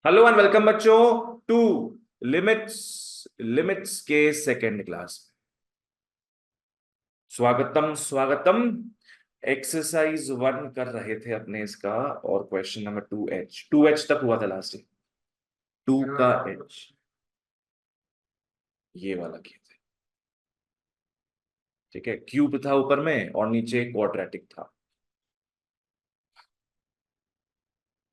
Hello and welcome बच्चों to limits limits के second class में। स्वागतम स्वागतम। एक्सरसाइज 1 कर रहे थे अपने इसका, और क्वेश्चन नंबर 2H तक हुआ था लास्ट टाइम। 2 का H ये वाला किए थे। ठीक है, क्यूब था ऊपर में और नीचे क्वाड्रेटिक था।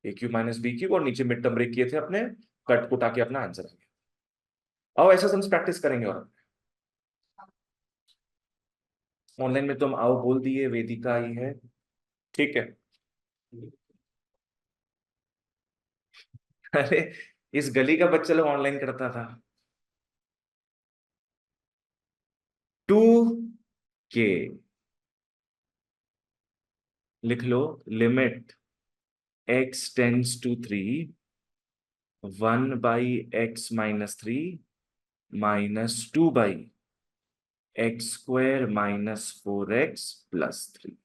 ए क्यूब माइनस बी क्यूब, और नीचे मिड टर्म ब्रेक किए थे अपने, कट कुटा के अपना आंसर आ गया। आओ ऐसा हम प्रैक्टिस करेंगे। और ऑनलाइन में तो हम आओ बोल दिए, वेदिका आई है। ठीक है। अरे इस गली का बच्चा लोग ऑनलाइन करता था। 2 के लिख लो। Limit x tends to 3, 1/x-3 -2/x² -4x+3।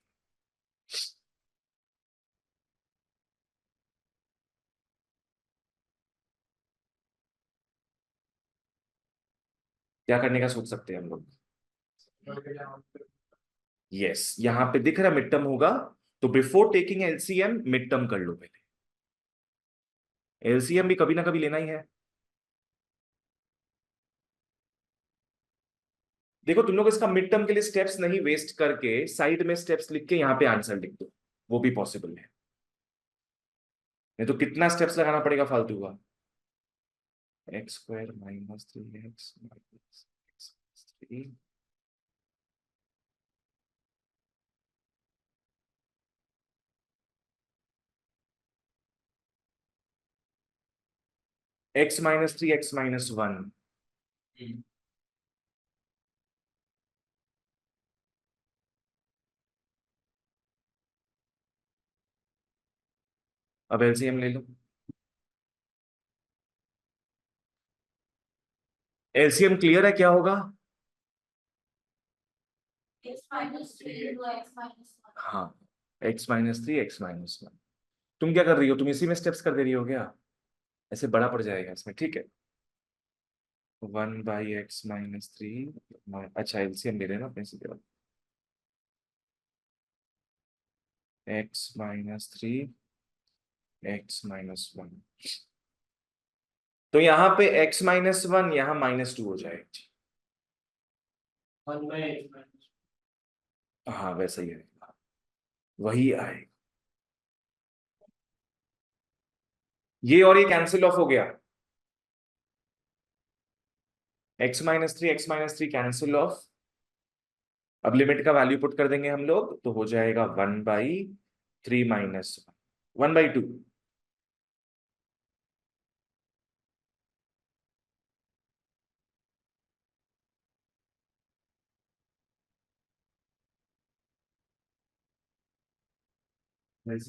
क्या करने का सोच सकते हैं हम लोग? यस, यहां पे दिख रहा मिड टर्म होगा, तो before taking LCM mid term कर लो पहले। एलसीएम भी कभी ना कभी लेना ही है। देखो तुम लोग इसका मिड टर्म के लिए स्टेप्स नहीं वेस्ट करके साइड में स्टेप्स लिख के यहाँ पे आंसर लिख दो, वो भी पॉसिबल है। नहीं तो कितना स्टेप्स लगाना पड़ेगा फालतू का। x² -3x -3 x-3 x-1। अब एलसीएम ले लो। एलसीएम क्लियर है क्या होगा? हाँ, x-3 x-1। तुम क्या कर रही हो? तुम इसी में स्टेप्स कर दे रही हो क्या? ऐसे बड़ा पड़ जाएगा इसमें। ठीक है, 1/x-3। अच्छा एलसीएम ले लेना अपने सीधे वाला। x-3 x-1। तो यहाँ पे x-1 यहाँ -2 हो जाएगा। हाँ वैसा ही है, वही आएगा। ये और ये कैंसिल ऑफ हो गया। x-3 x-3 cancel of. अब लिमिट का वैल्यू पुट कर देंगे हम लोग, तो हो जाएगा 1/3 -1/2।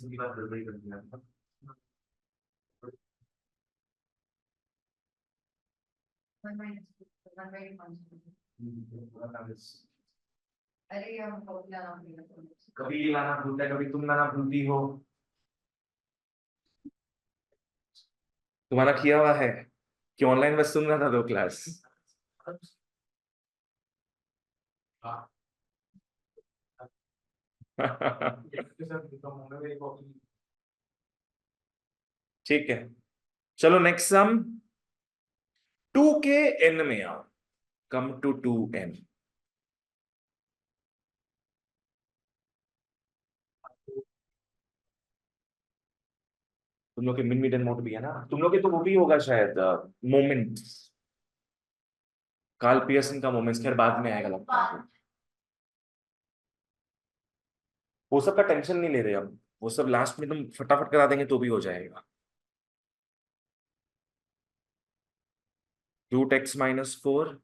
की बात गड़बड़ी कर दिया था। अरे हम कॉफी लाना भूल गए। कभी ये लाना भूलता है, कभी तुम लाना भूलती हो। तुम्हारा किया हुआ है कि ऑनलाइन बस सुन रहा था 2 क्लास। ठीक है, चलो नेक्स्ट सम। 2 के एन में आओ। Come to 2n। तुम लोग के मिड मिड एंड मोड भी है ना, तुम लोग के तो वो भी होगा शायद मोमेंट। कार्ल पियर्सन का मोमेंट्स खैर बाद में आएगा लगता है। वो सब का टेंशन नहीं ले रहे हम, वो सब लास्ट में तुम फटाफट करा देंगे तो भी हो जाएगा। √x-4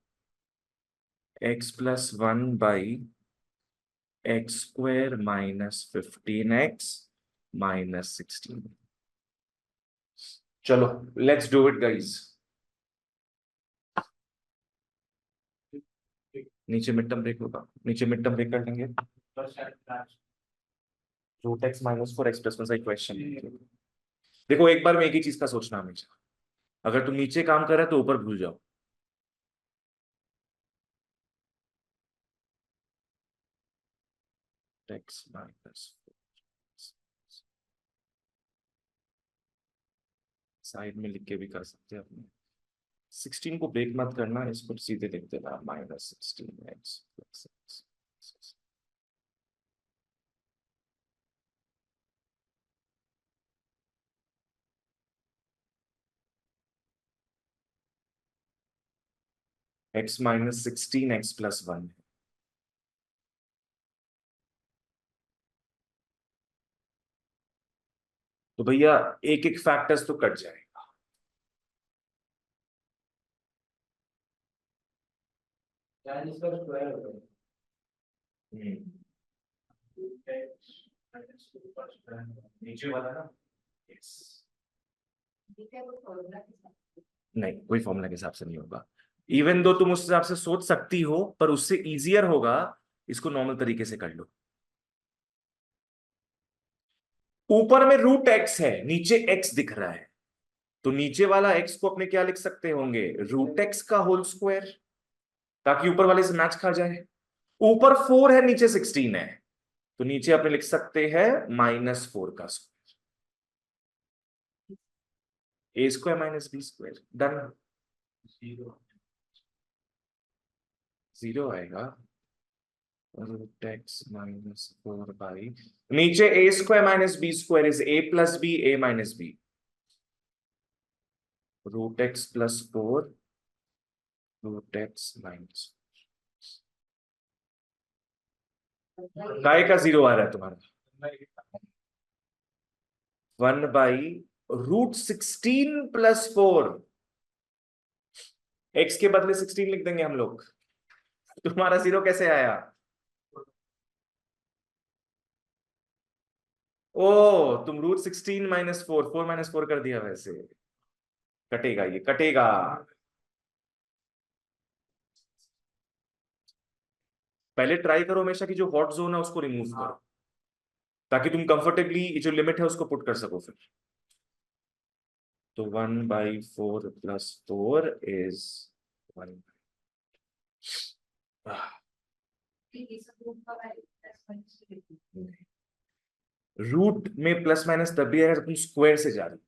x+1/x² -15x -16। चलो लेट्स डू इट गाइस। नीचे मिड टर्म ब्रेक होगा, नीचे मिड टर्म ब्रेक कर लेंगे। √x-4 x+1 question. देखो एक बार में एक ही चीज का सोचना हमेशा। अगर तुम नीचे काम कर रहे हो तो ऊपर भूल जाओ। एक्स माइनस, साइड में लिख के भी कर सकते हैं अपने। 16 को ब्रेक मत करना, इसको सीधे लिख देना, -16x + x। x -16 x + 1। तो भैया एक एक फैक्टर्स तो कट जाएगा। हम्म। नीचे वाला ना, yes। ठीक है, वो फॉर्मूला के साथ। नहीं, कोई फॉर्मूला के हिसाब से नहीं होगा। इवन दो तुम उस हिसाब से सोच सकती हो, पर उससे इजियर होगा इसको नॉर्मल तरीके से कर लो। ऊपर में √x है, नीचे x दिख रहा है, तो नीचे वाला x को अपने क्या लिख सकते होंगे, √x का होल स्क्वायर, ताकि ऊपर वाले से मैच खा जाए। ऊपर 4 है, नीचे 16 है, तो नीचे अपने लिख सकते हैं -4 का स्क्वायर। a² - b², done. 0 आएगा। √x -4 नीचे a² - b² is a + b, a - b। √x + 4 √x - काय का 0 आ रहा है तुम्हारा? 1/√16 + 4। x के बदले 16 लिख देंगे हम लोग। तुम्हारा 0 कैसे आया? ओ, तुम √16 - 4, 4 - 4 कर दिया वैसे। कटेगा, ये कटेगा। पहले ट्राई करो हमेशा कि जो हॉट जोन है उसको रिमूव करो, ताकि तुम कंफर्टेबली जो लिमिट है उसको पुट कर सको फिर। तो 1/4 + 4 इज 1। ठीक है, सब रूट का वैल्यू +1 लिख दो। रूट में प्लस माइनस तब भी है जब तुम स्क्वायर से जा रही हो,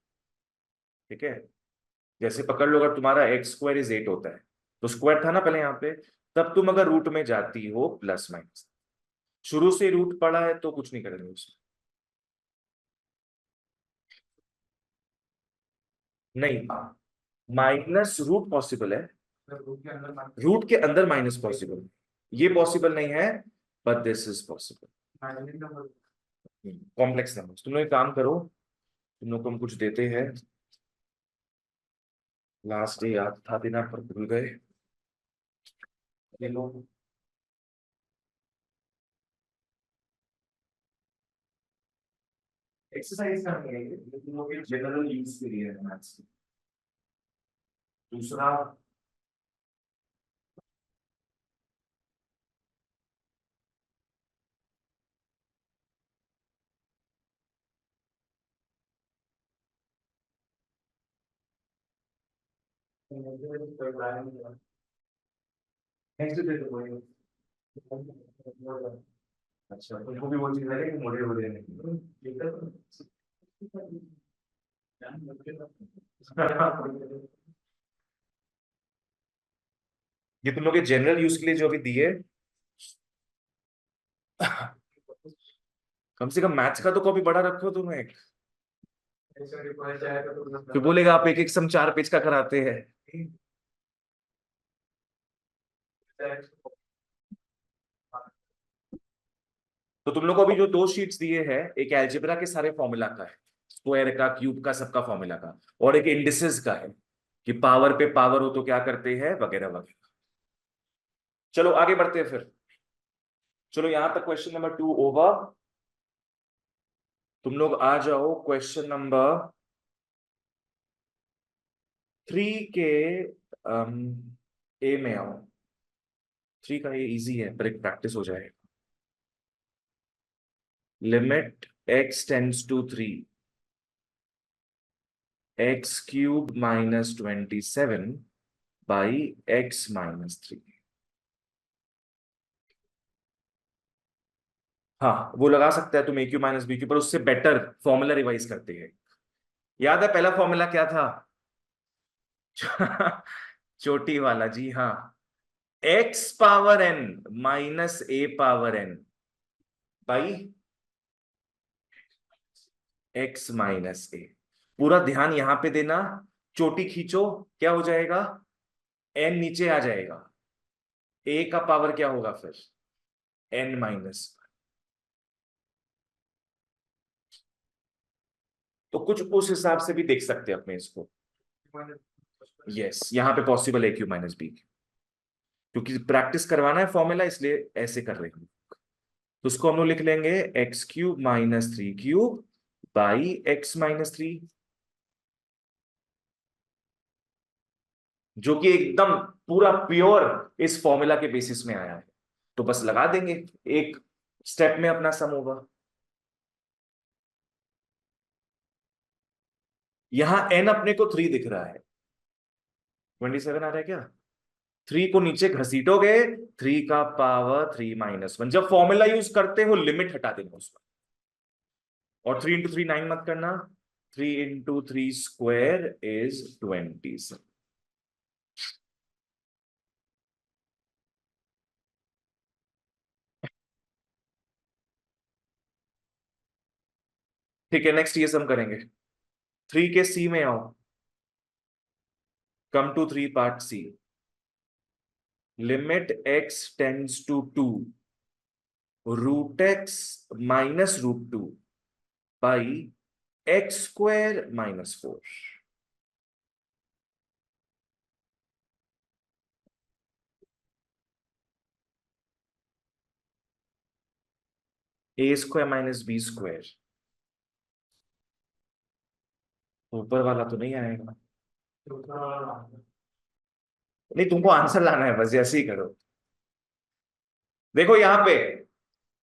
ठीक है। जैसे पकड़ लो, अगर तुम्हारा x² = 8 होता है, तो स्क्वायर था ना पहले यहाँ पे, तब तुम अगर रूट में जाती हो प्लस माइनस, शुरू से रूट पड़ा है तो कुछ नहीं करेंगे उसमें। नहीं, माइनस रूट पॉसिबल है, रूट के अंदर माइनस पॉसिबल है, ये पॉसिबल नहीं है, but this is possible. Complex number. तुम लोग एक काम करो, तुम लोग को हम कुछ देते हैं, लास्ट डे याद था देना पर भूल गए। ये लो। एक्सरसाइज करनी है ये, तुम लोग के जनरल यूज के लिए है मैथ्स। दूसरा, नेक्स्ट दे दो कोई। अच्छा, तुमको भी वो चीज लगे कि मोड़े हो नहीं, ठीक है। ये तुम लोग के जनरल यूज के लिए जो अभी दिए, कम से कम मैथ्स का तो कॉपी बड़ा रखो तुम एक। फिर बोलेगा आप एक एक सम 4 पेज का कराते हैं। तो तुम लोग को अभी जो 2 शीट्स दिए हैं, एक एल्जेब्रा के सारे फॉर्मूला का है, स्क्वायर का, क्यूब का, सबका फॉर्मूला का, और एक इंडिसेस का है कि पावर पे पावर हो तो क्या करते हैं, वगैरह वगैरह। चलो आगे बढ़ते हैं फिर। चलो यहां तक क्वेश्चन नंबर 2 ओवर। तुम लोग आ जाओ क्वेश्चन नंबर 3 के ए में आओ। 3 का ये इजी है, पर एक प्रैक्टिस हो जाए। Limit x tends to 3, x cube minus 27 by x minus 3। हाँ वो लगा सकता है तुम a cube minus b cube, पर उससे बेटर फॉर्मूला रिवाइज करते हैं। याद है पहला फॉर्मूला क्या था? चोटी वाला, जी हाँ। X power n minus a power n by x minus a. पूरा ध्यान यहां पे देना। चोटी खींचो, क्या हो जाएगा? एन नीचे आ जाएगा। ए का पावर क्या होगा फिर? N minus. तो कुछ उस हिसाब से भी देख सकते हैं अपने इसको। यस, यहाँ पे पॉसिबल है क्यू माइनस बी, क्योंकि प्रैक्टिस करवाना है फॉर्मूला, इसलिए ऐसे कर रहे हैं। तो उसको हम लोग लिख लेंगे x cube minus 3 cube by x minus 3, जो कि एकदम पूरा प्योर इस फॉर्मूला के बेसिस में आया है। तो बस लगा देंगे, एक स्टेप में अपना सम होगा। यहां एन अपने को 3 दिख रहा है, 27 आ रहा है क्या? 3 को नीचे घसीटोगे, 3 का पावर 3 - 1। जब फॉर्मूला यूज करते हो लिमिट हटा देना उसका। और 3 × 3 9 मत करना। 3 × 3 स्क्वायर इज 27। ठीक है, नेक्स्ट ये सम करेंगे। 3 के सी में आओ। Come to 3 part C. Limit x tends to 2, √x - √2 by x² - 4। a² - b²। ऊपर वाला तो नहीं आएगा। नहीं, तुमको आंसर लाना है, बस जैसे ही करो। देखो यहाँ पे,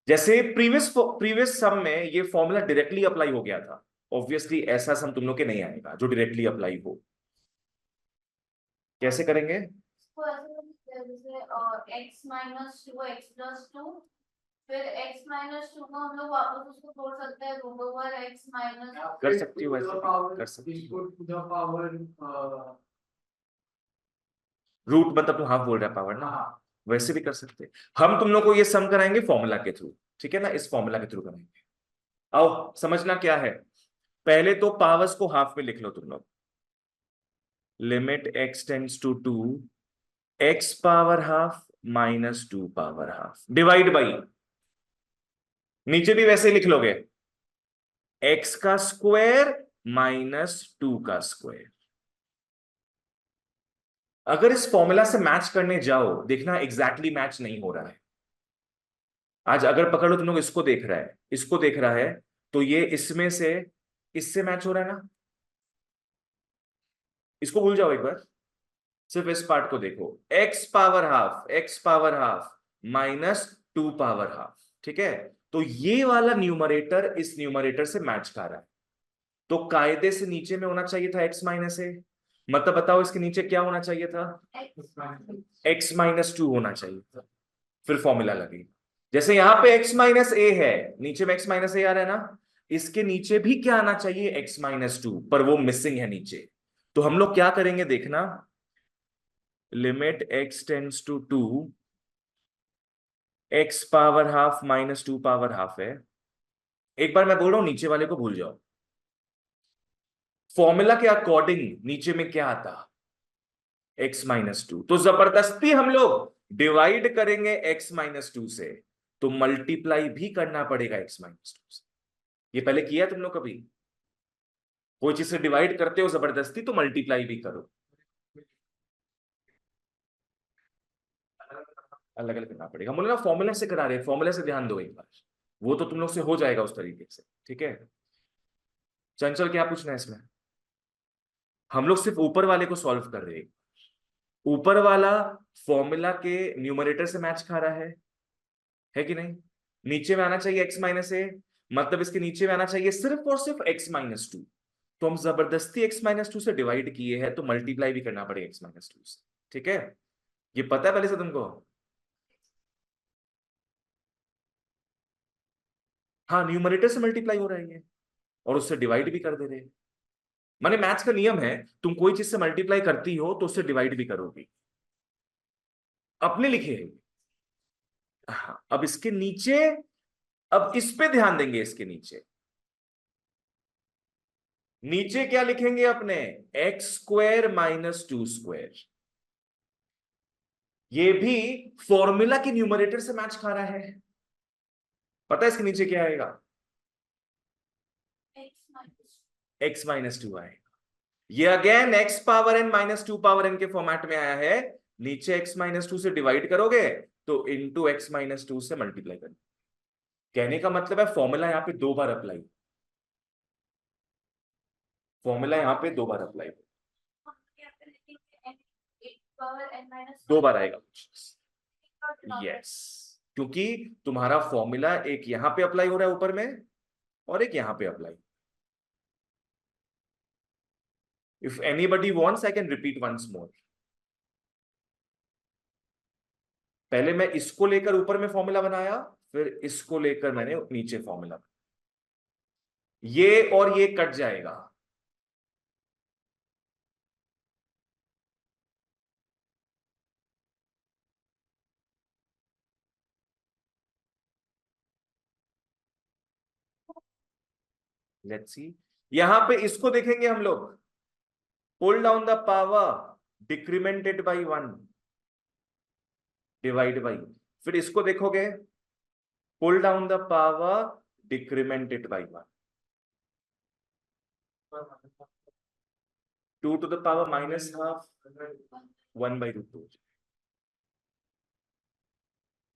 जैसे प्रीवियस प्रीवियस सम में ये फॉर्मूला डायरेक्टली अप्लाई हो गया था। ऑब्वियसली ऐसा सम तुम लोग के नहीं आएगा जो डायरेक्टली अप्लाई हो। कैसे करेंगे? इसको ऐसे कर सकते हैं, जैसे x - 2 x + 2, फिर x - 2 को हम लोग वापस उसको तोड़ सकते हैं √x - कर सकती हो, वैसे भी कर सकती हो। रूट मतलब तुम हाफ बोल रहा है, पावर ना। वैसे भी कर सकते हैं। हम तुम लोग को ये सम कराएंगे फॉर्मूला के थ्रू, ठीक है ना? इस फॉर्मूला के थ्रू कराएंगे। आओ समझना क्या है। पहले तो पावर्स को हाफ में लिख लो तुम लोग। Limit x tends to 2, x power half -2 power half divide by, नीचे भी वैसे ही लिख लोगे, x का स्क्वायर -2 का स्क्वायर। अगर इस फॉर्मूला से मैच करने जाओ, देखना एग्जैक्टली मैच नहीं हो रहा है। आज अगर पकड़ लो तुम लोग, इसको देख रहा है, इसको देख रहा है, तो ये इसमें से इससे मैच हो रहा है ना। इसको भूल जाओ एक बार, सिर्फ इस पार्ट को देखो। x power half -2 power half, ठीक है? तो ये वाला न्यूमरेटर इस न्यूमरेटर से मैच कर रहा है। तो कायदे से नीचे में होना चाहिए था x - a। मतलब बताओ इसके नीचे क्या होना चाहिए था? x - 2 होना चाहिए था। फिर फॉर्मूला लगी। जैसे यहां पे x - a है, नीचे में x - a आ रहा है ना, इसके नीचे भी क्या आना चाहिए? x - 2, पर वो मिसिंग है नीचे। तो हम लोग क्या करेंगे देखना। Limit x tends to 2, x power half -2 power half है। एक बार मैं बोल रहा हूं, नीचे वाले को भूल जाओ। फॉर्मूला के अकॉर्डिंग नीचे में क्या आता? x - 2। तो जबरदस्ती हम लोग डिवाइड करेंगे x - 2 से, तो मल्टीप्लाई भी करना पड़ेगा x - 2 से। ये पहले किया तुम लोग कभी? कोई चीज से डिवाइड करते हो जबरदस्ती, तो मल्टीप्लाई भी करो। अलग अलग करना पड़ेगा। हम बोले ना फॉर्मूला से करा रहे हैं, फॉर्मूला से ध्यान दो एक बार। वो तो तुम लोग से हो जाएगा उस तरीके से, ठीक है? चंचल क्या पूछना है इसमें? हम लोग सिर्फ ऊपर वाले को सॉल्व कर रहे हैं। ऊपर वाला फॉर्मूला के न्यूमरेटर से मैच खा रहा है कि नहीं? नीचे में आना चाहिए x - a, मतलब इसके नीचे में आना चाहिए सिर्फ और सिर्फ x - 2। तो हम जबरदस्ती x-2 से डिवाइड किए हैं, तो मल्टीप्लाई भी करना पड़ेगा x-2 से। ठीक है, ये पता है पहले से तुमको? हाँ, न्यूमरेटर से मल्टीप्लाई हो रहा है ये, और उससे डिवाइड भी कर दे रहे हैं। माने मैथ्स का नियम है, तुम कोई चीज से मल्टीप्लाई करती हो तो उससे डिवाइड भी करोगी। अपने लिखे हैं। हाँ, अब इसके नीचे, अब इस पे ध्यान देंगे। इसके नीचे, नीचे क्या लिखेंगे अपने? x² - 2²। ये भी फॉर्मूला के न्यूमरेटर से मैच खा रहा है। पता है इसके नीचे क्या आएगा? x-2 आएगा। ये अगेन x⁻n - 2 के फॉर्मेट में आया है। नीचे x-2 से डिवाइड करोगे तो इंटू x-2 से मल्टीप्लाई करोगे। कहने का मतलब है फॉर्मूला यहां पे दो बार अप्लाई, फॉर्मूला यहां पे दो बार अप्लाई, दो बार आएगा। यस, क्योंकि तुम्हारा फॉर्मूला एक यहां पे अप्लाई हो रहा है ऊपर में, और एक यहां पे apply. If anybody wants I can repeat once more. पहले मैं इसको लेकर ऊपर में फॉर्मूला बनाया, फिर इसको लेकर मैंने नीचे फॉर्मूला। ये और ये कट जाएगा। लेट्स सी, यहां पे इसको देखेंगे हम लोग। Pull down the power decremented by 1 divide by, फिर इसको देखोगे, pull down the power decremented by 1, 2 to the power -½ 1/√2,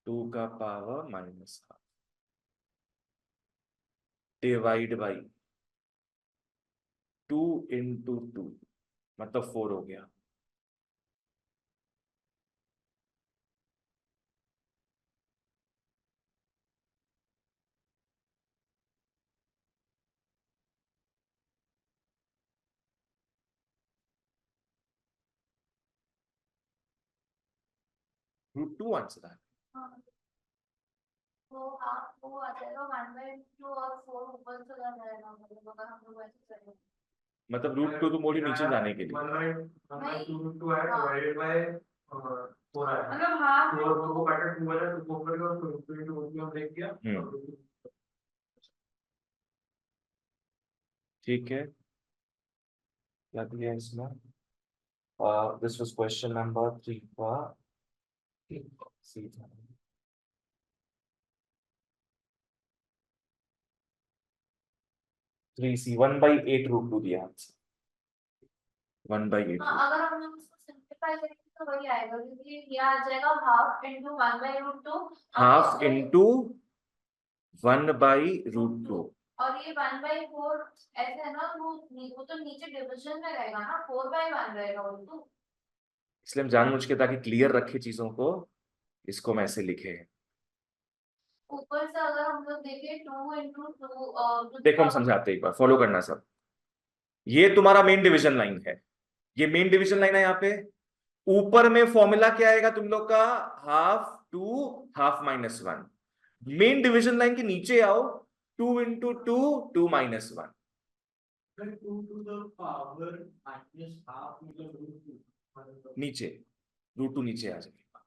2 का पावर -½ डिवाइड बाई 2 इंटू 2, मतलब 4 हो गया। √2 आंसर है। वो आ जाएगा 1/2 और 4 ऊपर चला जाएगा, मतलब अगर हम लोग ऐसे करें। मतलब √2 तो मोड़ी नीचे जाने के लिए। √2 है डिवाइडेड बाय 4 है, मतलब हाफ 4 को काटा 2 वाला 2 को ऊपर और 2 इंटू 2 हम देख दिया। ठीक है, क्या दिया इसमें? दिस वाज क्वेश्चन नंबर 3 का सी था। 3C 1/8 √2 दिया आंसर, 1/8। हाँ, अगर हम लोग इसको सिंपलीफाई करेंगे तो वही आएगा, क्योंकि ये आ जाएगा हाफ इंटू 1/√2, हाफ इंटू 1/√2, और ये 1/4 ऐसे है ना, वो तो नीचे डिवीजन में रहेगा ना, 4/1 रहेगा वो तो। इसलिए हम जानबूझ के, ताकि क्लियर रखे चीजों को, इसको मैं ऐसे लिखे हैं। ऊपर से अगर हम लोग देखें 2 इंटू 2, देखो हम समझाते हैं, एक बार फॉलो करना सब। ये तुम्हारा मेन डिवीजन लाइन है, ये मेन डिवीजन लाइन है। यहाँ पे ऊपर में फॉर्मूला क्या आएगा तुम लोग का? ½ 1 मेन डिवीजन लाइन के नीचे आओ, 2 इंटू 2 2 -1। 2 to the power -½ मतलब नीचे √2 नीचे आ जाएगा।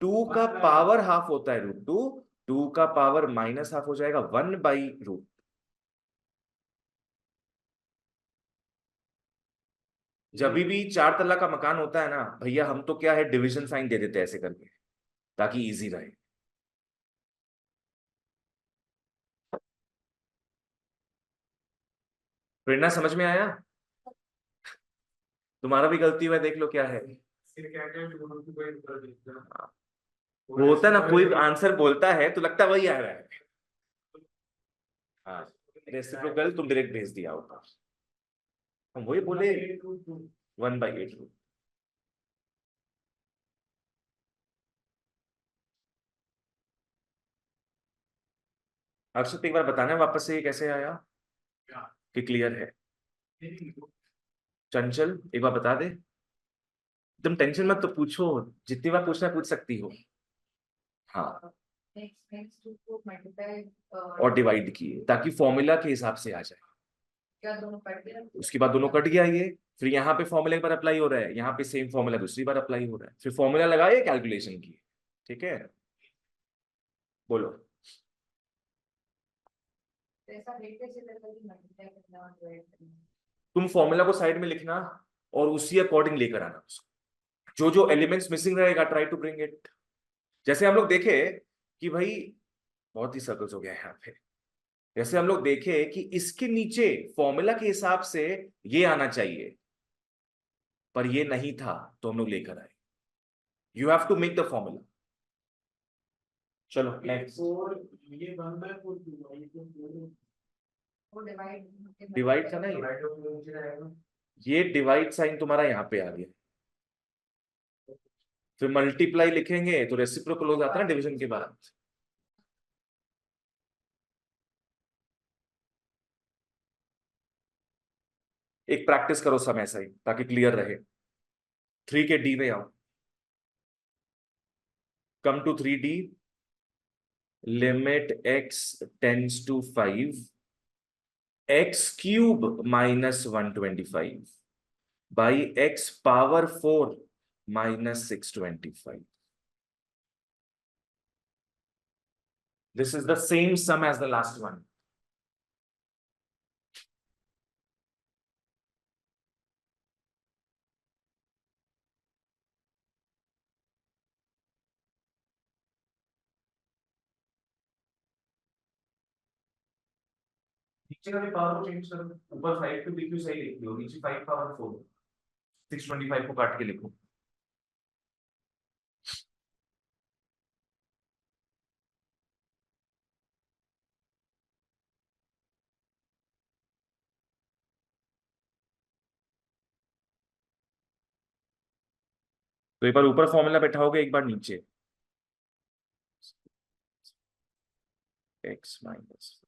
2 का पावर हाफ होता है √2, 2 का पावर -½ हो जाएगा 1/√। जब भी 4 तल्ला का मकान होता है ना भैया, हम तो क्या है, डिवीजन साइन दे देते हैं ऐसे करके, ताकि इजी रहे। प्रेरणा समझ में आया? तुम्हारा भी गलती हुआ, देख लो क्या है। फिर क्या क्या 2 to कोई ऊपर देख लो। हाँ, वो होता है ना, कोई आंसर बोलता है तो लगता है वही आ रहा है। हाँ, रेसिप्रोकल तुम डायरेक्ट भेज दिया होता, हम वही बोले 1/8। अक्षत एक बार बताना वापस से ये कैसे आया, कि क्लियर है? चंचल एक बार बता दे। तुम टेंशन मत तो पूछो, जितनी बार पूछना है पूछ सकती हो। हाँ, और डिवाइड किए ताकि फॉर्मूला के हिसाब से आ जाए। उसके बाद दोनों कट गया ये। फिर यहाँ पे फॉर्मूला एक बार अप्लाई हो रहा है, यहाँ पे सेम फॉर्मूला दूसरी बार अप्लाई हो रहा है, फिर फॉर्मूला लगाए कैलकुलेशन की। ठीक है, बोलो। तुम फॉर्मूला को साइड में लिखना और उसी अकॉर्डिंग लेकर आना उसको। जो जो एलिमेंट्स मिसिंग रहेगा ट्राई टू ब्रिंग इट। जैसे हम लोग देखे कि भाई, बहुत ही सर्कल्स हो गया है यहाँ पे। जैसे हम लोग देखे कि इसके नीचे फॉर्मूला के हिसाब से ये आना चाहिए, पर ये नहीं था, तो हम लोग लेकर आए। You have to make the formula. चलो नेक्स्ट। डिवाइड था ना ये डिवाइड साइन तुम्हारा यहाँ पे आ गया। फिर मल्टीप्लाई लिखेंगे तो रेसिप्रोकल हो जाता है ना डिवीजन के बाद। एक प्रैक्टिस करो समय ऐसा ही ताकि क्लियर रहे। 3 के डी में आओ। Come to 3D। Limit x tends to 5, x³ -125 by x⁴ -625. This is the same sum as the last one. नीचे का भी पावर को चेंज करो, ऊपर 5 को बीक्यू सही लिख लो, नीचे 5⁴ 625 को काट के लिखो। तो एक बार ऊपर फॉर्मूला बैठाओगे, एक बार नीचे। x minus,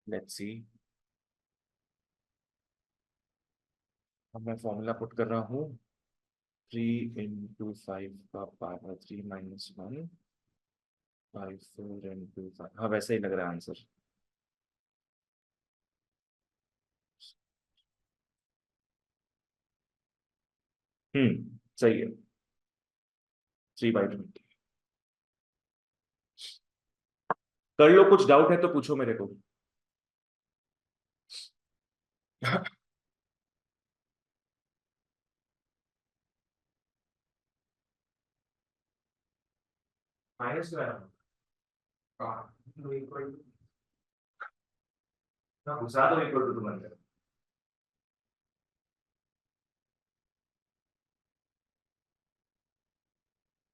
let's see. अब मैं फॉर्मूला पुट कर रहा हूँ। 3 × 5 का पावर 3 - 1, 5 4 × 5। हाँ वैसे ही लग रहा है आंसर। सही है। 3/20। कर लो, कुछ डाउट है तो पूछो मेरे को। माइनस क्या है? ना घुसा दो इक्वल टू तुम्हारे।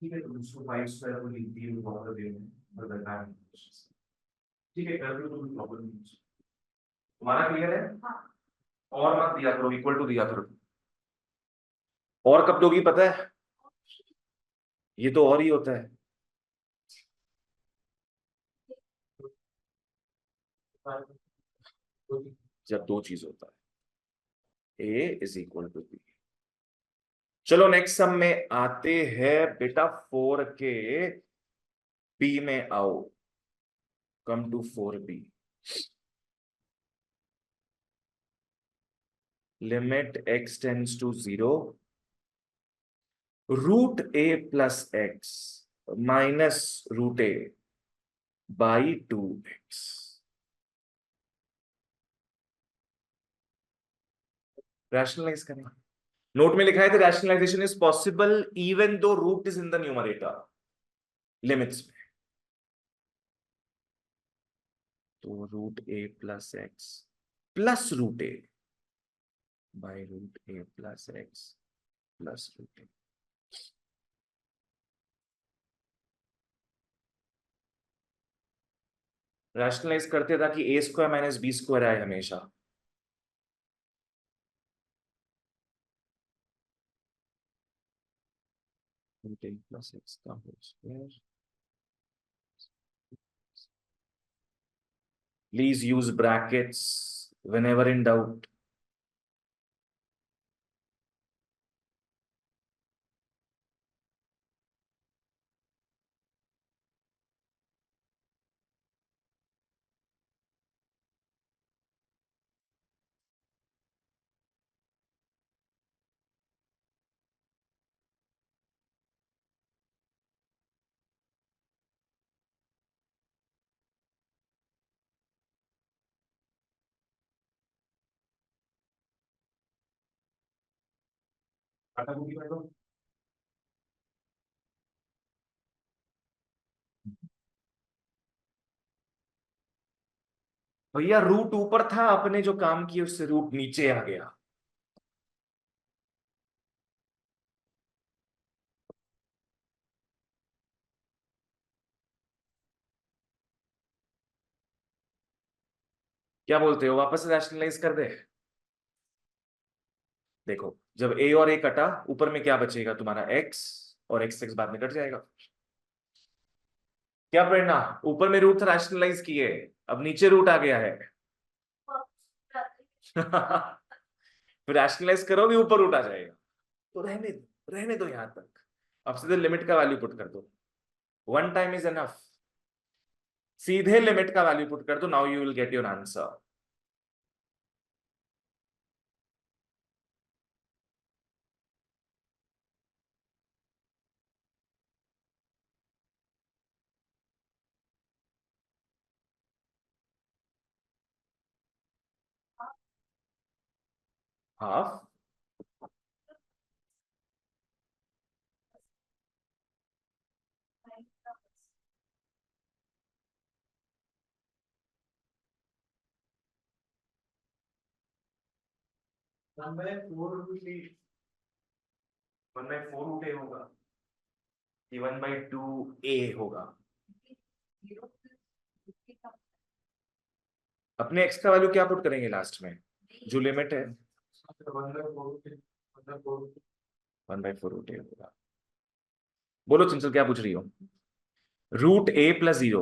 ठीक है, तो उसको 5² को लिख दिए बॉर्डर दे में और बताया। ठीक है, कर दो, कोई प्रॉब्लम नहीं। तुम्हारा क्लियर है? और मत दिया करो, इक्वल टू दिया करो। और कब दोगी पता है? ये तो और ही होता है जब दो चीज होता है। A = B। चलो नेक्स्ट सम में आते हैं बेटा। 4 के B में आओ। Come to 4B। Limit x tends to 0, √a + x -√a by 2x। Rationalise करें। नोट में लिखा है the rationalisation is possible even though root is in the numerator. Limits में तो √a + x +√a by √a + x +√a। Rationalise करते ताकि a² - b² आए हमेशा। रूट ए प्लस एक्स का whole square. Please use brackets whenever in doubt. भैया root ऊपर था, अपने जो काम किए उससे रूट नीचे आ गया। क्या बोलते हो, वापस रैशनलाइज कर दे? देखो, जब ए और ए कटा, ऊपर में क्या बचेगा तुम्हारा, एक्स, और एक्स बाद में कट जाएगा। क्या प्रेरणा, ऊपर में रूट रैशनलाइज किए, अब नीचे रूट आ गया है। फिर रैशनलाइज करोगे ऊपर रूट आ जाएगा। तो रहने दो यहां तक। अब सीधे लिमिट का वैल्यू पुट कर दो, वन टाइम इज एनफ। सीधे लिमिट का वैल्यू पुट कर दो, now you will get your answer. Half 1/4 root a होगा कि 1/2 ए होगा? अपने एक्स का वैल्यू क्या पुट करेंगे लास्ट में, जो लिमिट है? 1/4 रूट ए होगा। बोलो चंचल, क्या पूछ रही हो? Root a plus 0।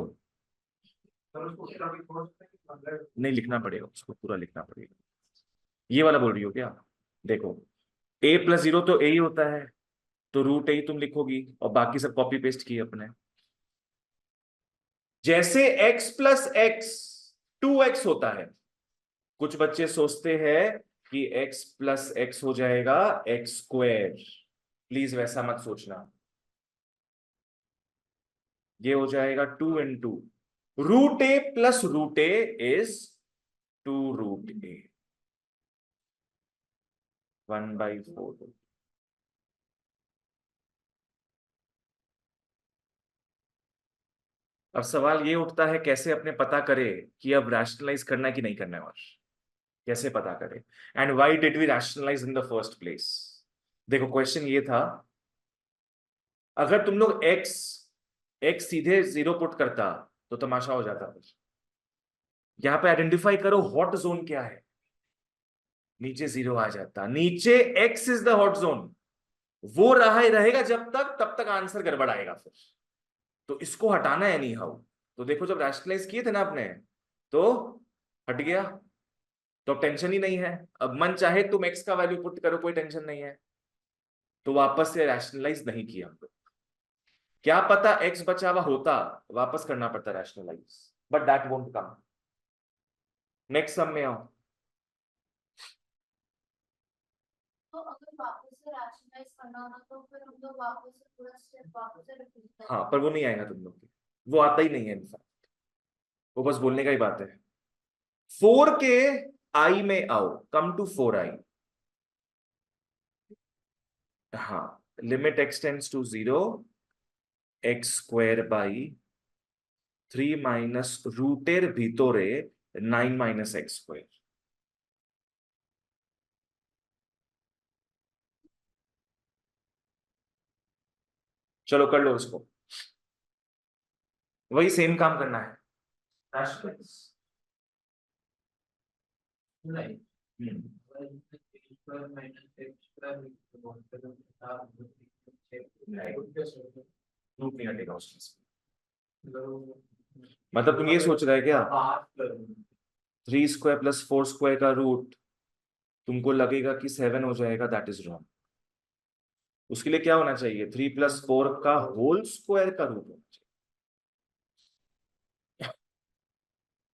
नहीं, लिखना पड़ेगा उसको, पूरा लिखना पड़ेगा। ये वाला बोल रही हो क्या? देखो, ए प्लस 0 तो ए ही होता है, तो रूट ए ही तुम लिखोगी, और बाकी सब कॉपी पेस्ट किए अपने। जैसे x प्लस एक्स 2x होता है, कुछ बच्चे सोचते हैं कि x प्लस एक्स हो जाएगा एक्स स्क्वायर। प्लीज वैसा मत सोचना, ये हो जाएगा 2 into root a plus root a is 2 root a, 1/4। अब सवाल ये उठता है, कैसे अपने पता करे कि अब रैशनलाइज करना है कि नहीं करना है, और कैसे पता करें, and why did we rationalise in the first place? देखो, क्वेश्चन ये था, अगर तुम लोग x x सीधे 0 पुट करता तो तमाशा हो जाता। फिर यहां पे आइडेंटिफाई करो हॉट जोन क्या है, नीचे 0 आ जाता, नीचे x is the hot zone. वो रहा ही रहेगा जब तक, तब तक आंसर गड़बड़ आएगा फिर। तो इसको हटाना है एनी हाउ। तो देखो, जब रैशनलाइज किए थे ना आपने, तो हट गया, तो अब टेंशन ही नहीं है। अब मन चाहे तुम x का वैल्यू पुट करो, कोई टेंशन नहीं है। तो वापस से रैशनलाइज नहीं किया हम लोग। क्या पता x बचा हुआ होता, वापस करना पड़ता rationalise, but that won't come. Next sum में आओ। तो अगर वापस से रैशनलाइज करना होगा तो फिर हम लोग वापस से पूरा स्टेप वापस से रिपीट करें। हाँ, पर वो नहीं आएगा तुम लोग के, वो आता ही नहीं है इनफैक्ट, वो बस बोलने का ही बात है। 4 के आई में आओ, कम टू 4i। हाँ, limit x tends to 0, x square by 3 minus রুটের ভিতরে 9 মাইনাস एक्स स्क्वायर। चलो कर लो उसको, वही सेम काम करना है। Rationalize। नहीं। मतलब तुम ये सोच रहे है क्या 3 स्क्वायर प्लस 4 स्क्वायर का रूट तुमको लगेगा कि 7 हो जाएगा, दैट इज रॉन्ग। उसके लिए क्या होना चाहिए, 3 + 4 का होल स्क्वायर का रूट होना चाहिए।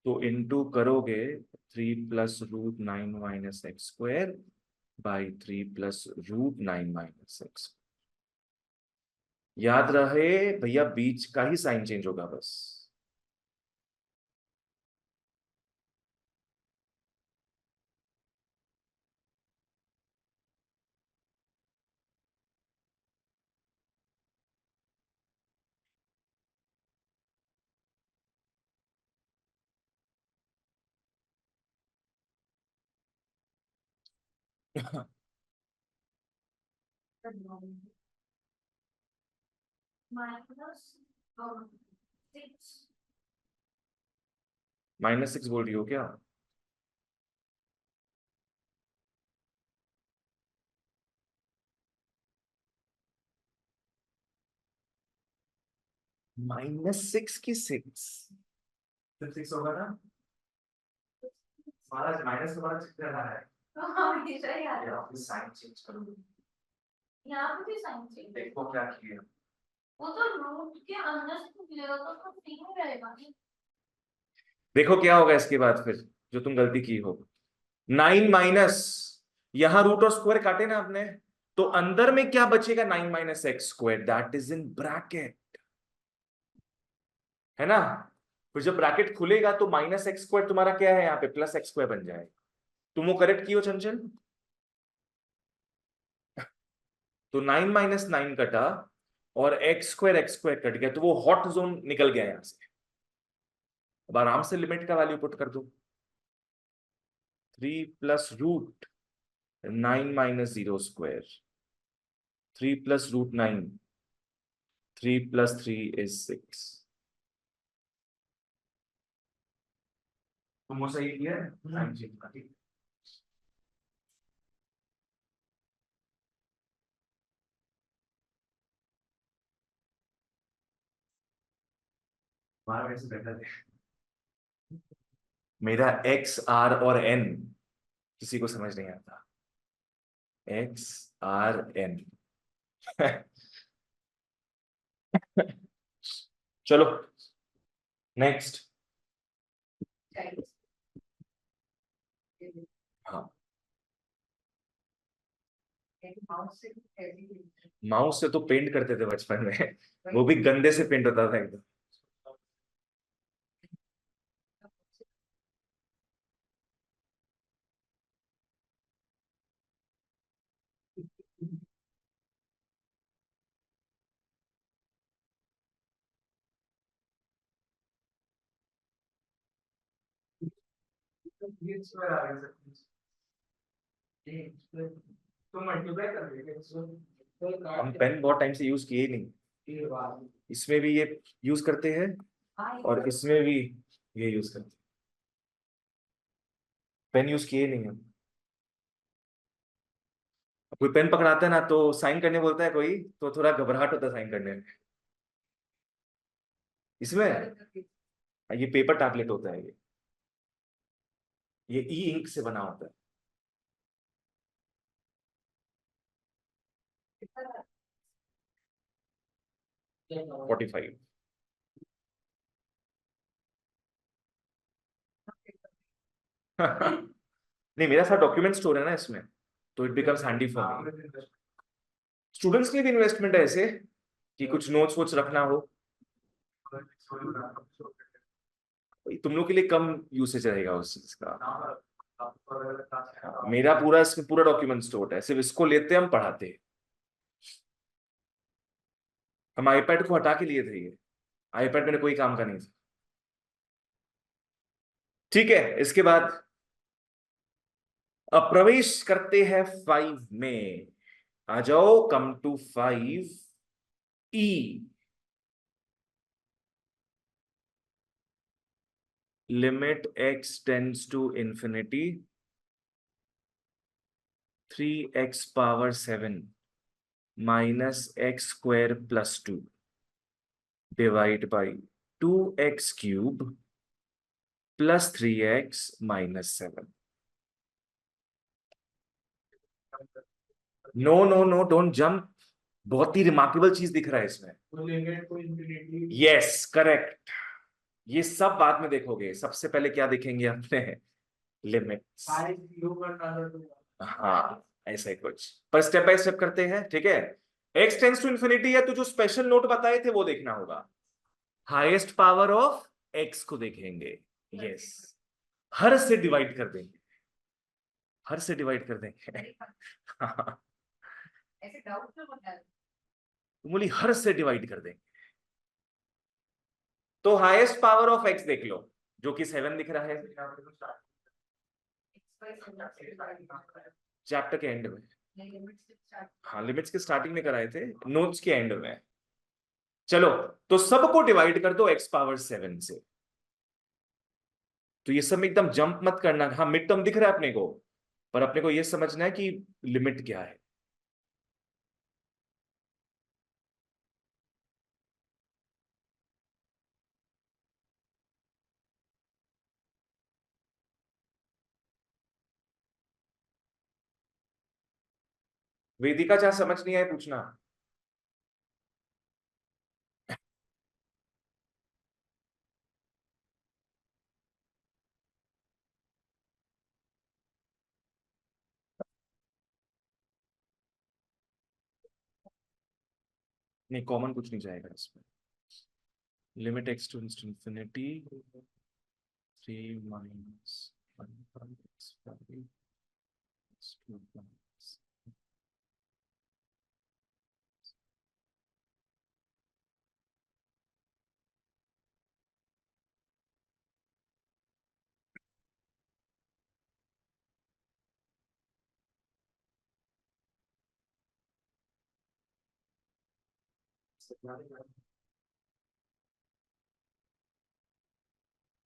तो इनटू करोगे 3 + √9 - x² बाई 3 + √9 - x। याद रहे भैया, बीच का ही साइन चेंज होगा बस। -6 -6 बोल रही हो क्या? -6 की 6 6 होगा ना, हमारा माइनस के बाद चित्र रहा है। हमेशा याद है। आप साइन चेंज करोगे, यहाँ पे भी साइन चेंज। देखो क्या किया। वो तो रूट के अंदर से निकलेगा तो उसका ठीक ही रहेगा नहीं। देखो क्या होगा इसके बाद फिर, जो तुम गलती की हो। 9 माइनस, यहां रूट और स्क्वायर काटे ना आपने, तो अंदर में क्या बचेगा, 9 - x², that is in bracket, है ना। फिर जब ब्रैकेट खुलेगा तो -x² तुम्हारा क्या है यहाँ पे, +x² बन जाएगा। तुम वो करेक्ट किए हो चंचल। तो 9 - 9 कटा और x² कट गया, तो वो हॉट जोन निकल गया यहां से। अब आराम से लिमिट का वैल्यू पुट कर दो, 3 + √9 - 0², 3 + √9, 3 + 3 is 6। तुम वो सही किया है? साइन चेंज का, ठीक। हमारा वैसे बेटर है। मेरा x, r और n किसी को समझ नहीं आता। x, r, n चलो नेक्स्ट। हाँ, माउस से तो पेंट करते थे बचपन में, वो भी गंदे से पेंट होता था एकदम। हम पेन बहुत टाइम से यूज किए ही नहीं, इसमें भी ये यूज करते हैं और इसमें भी ये यूज करते हैं। पेन यूज किए ही नहीं हम। कोई पेन पकड़ाता है ना तो साइन करने बोलता है कोई, तो थोड़ा घबराहट होता है साइन करने में। इसमें ये पेपर टैबलेट होता है, ये ई इंक से बना होता 45। नहीं, मेरा सारा डॉक्यूमेंट स्टोर है ना इसमें, तो it becomes handy for me. Students के लिए भी इन्वेस्टमेंट है ऐसे, कि कुछ नोट्स वोट्स रखना हो। तुम लोग के लिए कम यूसेज रहेगा उस चीज का। मेरा पूरा इसमें पूरा डॉक्यूमेंट स्टोर है, सिर्फ इसको लेते हैं हम, पढ़ाते हैं। हम आईपैड को हटा के लिए थे, ये आईपैड मेरे कोई काम का नहीं था। ठीक है, इसके बाद अब प्रवेश करते हैं 5 में। आ जाओ, come to 5 E. Limit x tends to infinity 3x⁻7 - x² + 2। Divide by 2x³ plus 3x minus 7। No no no, don't jump. बहुत ही रिमार्केबल चीज दिख रहा है इसमें। Yes correct. ये सब बाद में देखोगे, सबसे पहले क्या देखेंगे अपने? लिमिट्स। हाँ ऐसा ही कुछ, पर स्टेप बाय स्टेप करते हैं, ठीक है। x टेंस टू इंफिनिटी है तो जो स्पेशल नोट बताए थे वो देखना होगा। हाईएस्ट पावर ऑफ x को देखेंगे। यस, हर से डिवाइड कर देंगे, हर से डिवाइड कर देंगे। हाँ, ऐसे डाउट क्यों होता है? बोली हर से डिवाइड कर देंगे। तो हाईएस्ट पावर ऑफ x देख लो, जो कि 7 दिख रहा है चैप्टर के एंड में। हाँ लिमिट्स के स्टार्टिंग में कराए थे, नोट्स के एंड में। चलो, तो सबको डिवाइड कर दो x पावर 7 से। तो ये सब में एकदम जंप मत करना। हाँ मिड टर्म दिख रहा है अपने को, पर अपने को ये समझना है कि लिमिट क्या है। वेदिका जहां समझ नहीं आए पूछना। नहीं कॉमन कुछ नहीं जाएगा इसमें। Limit x to infinity 3 minus 1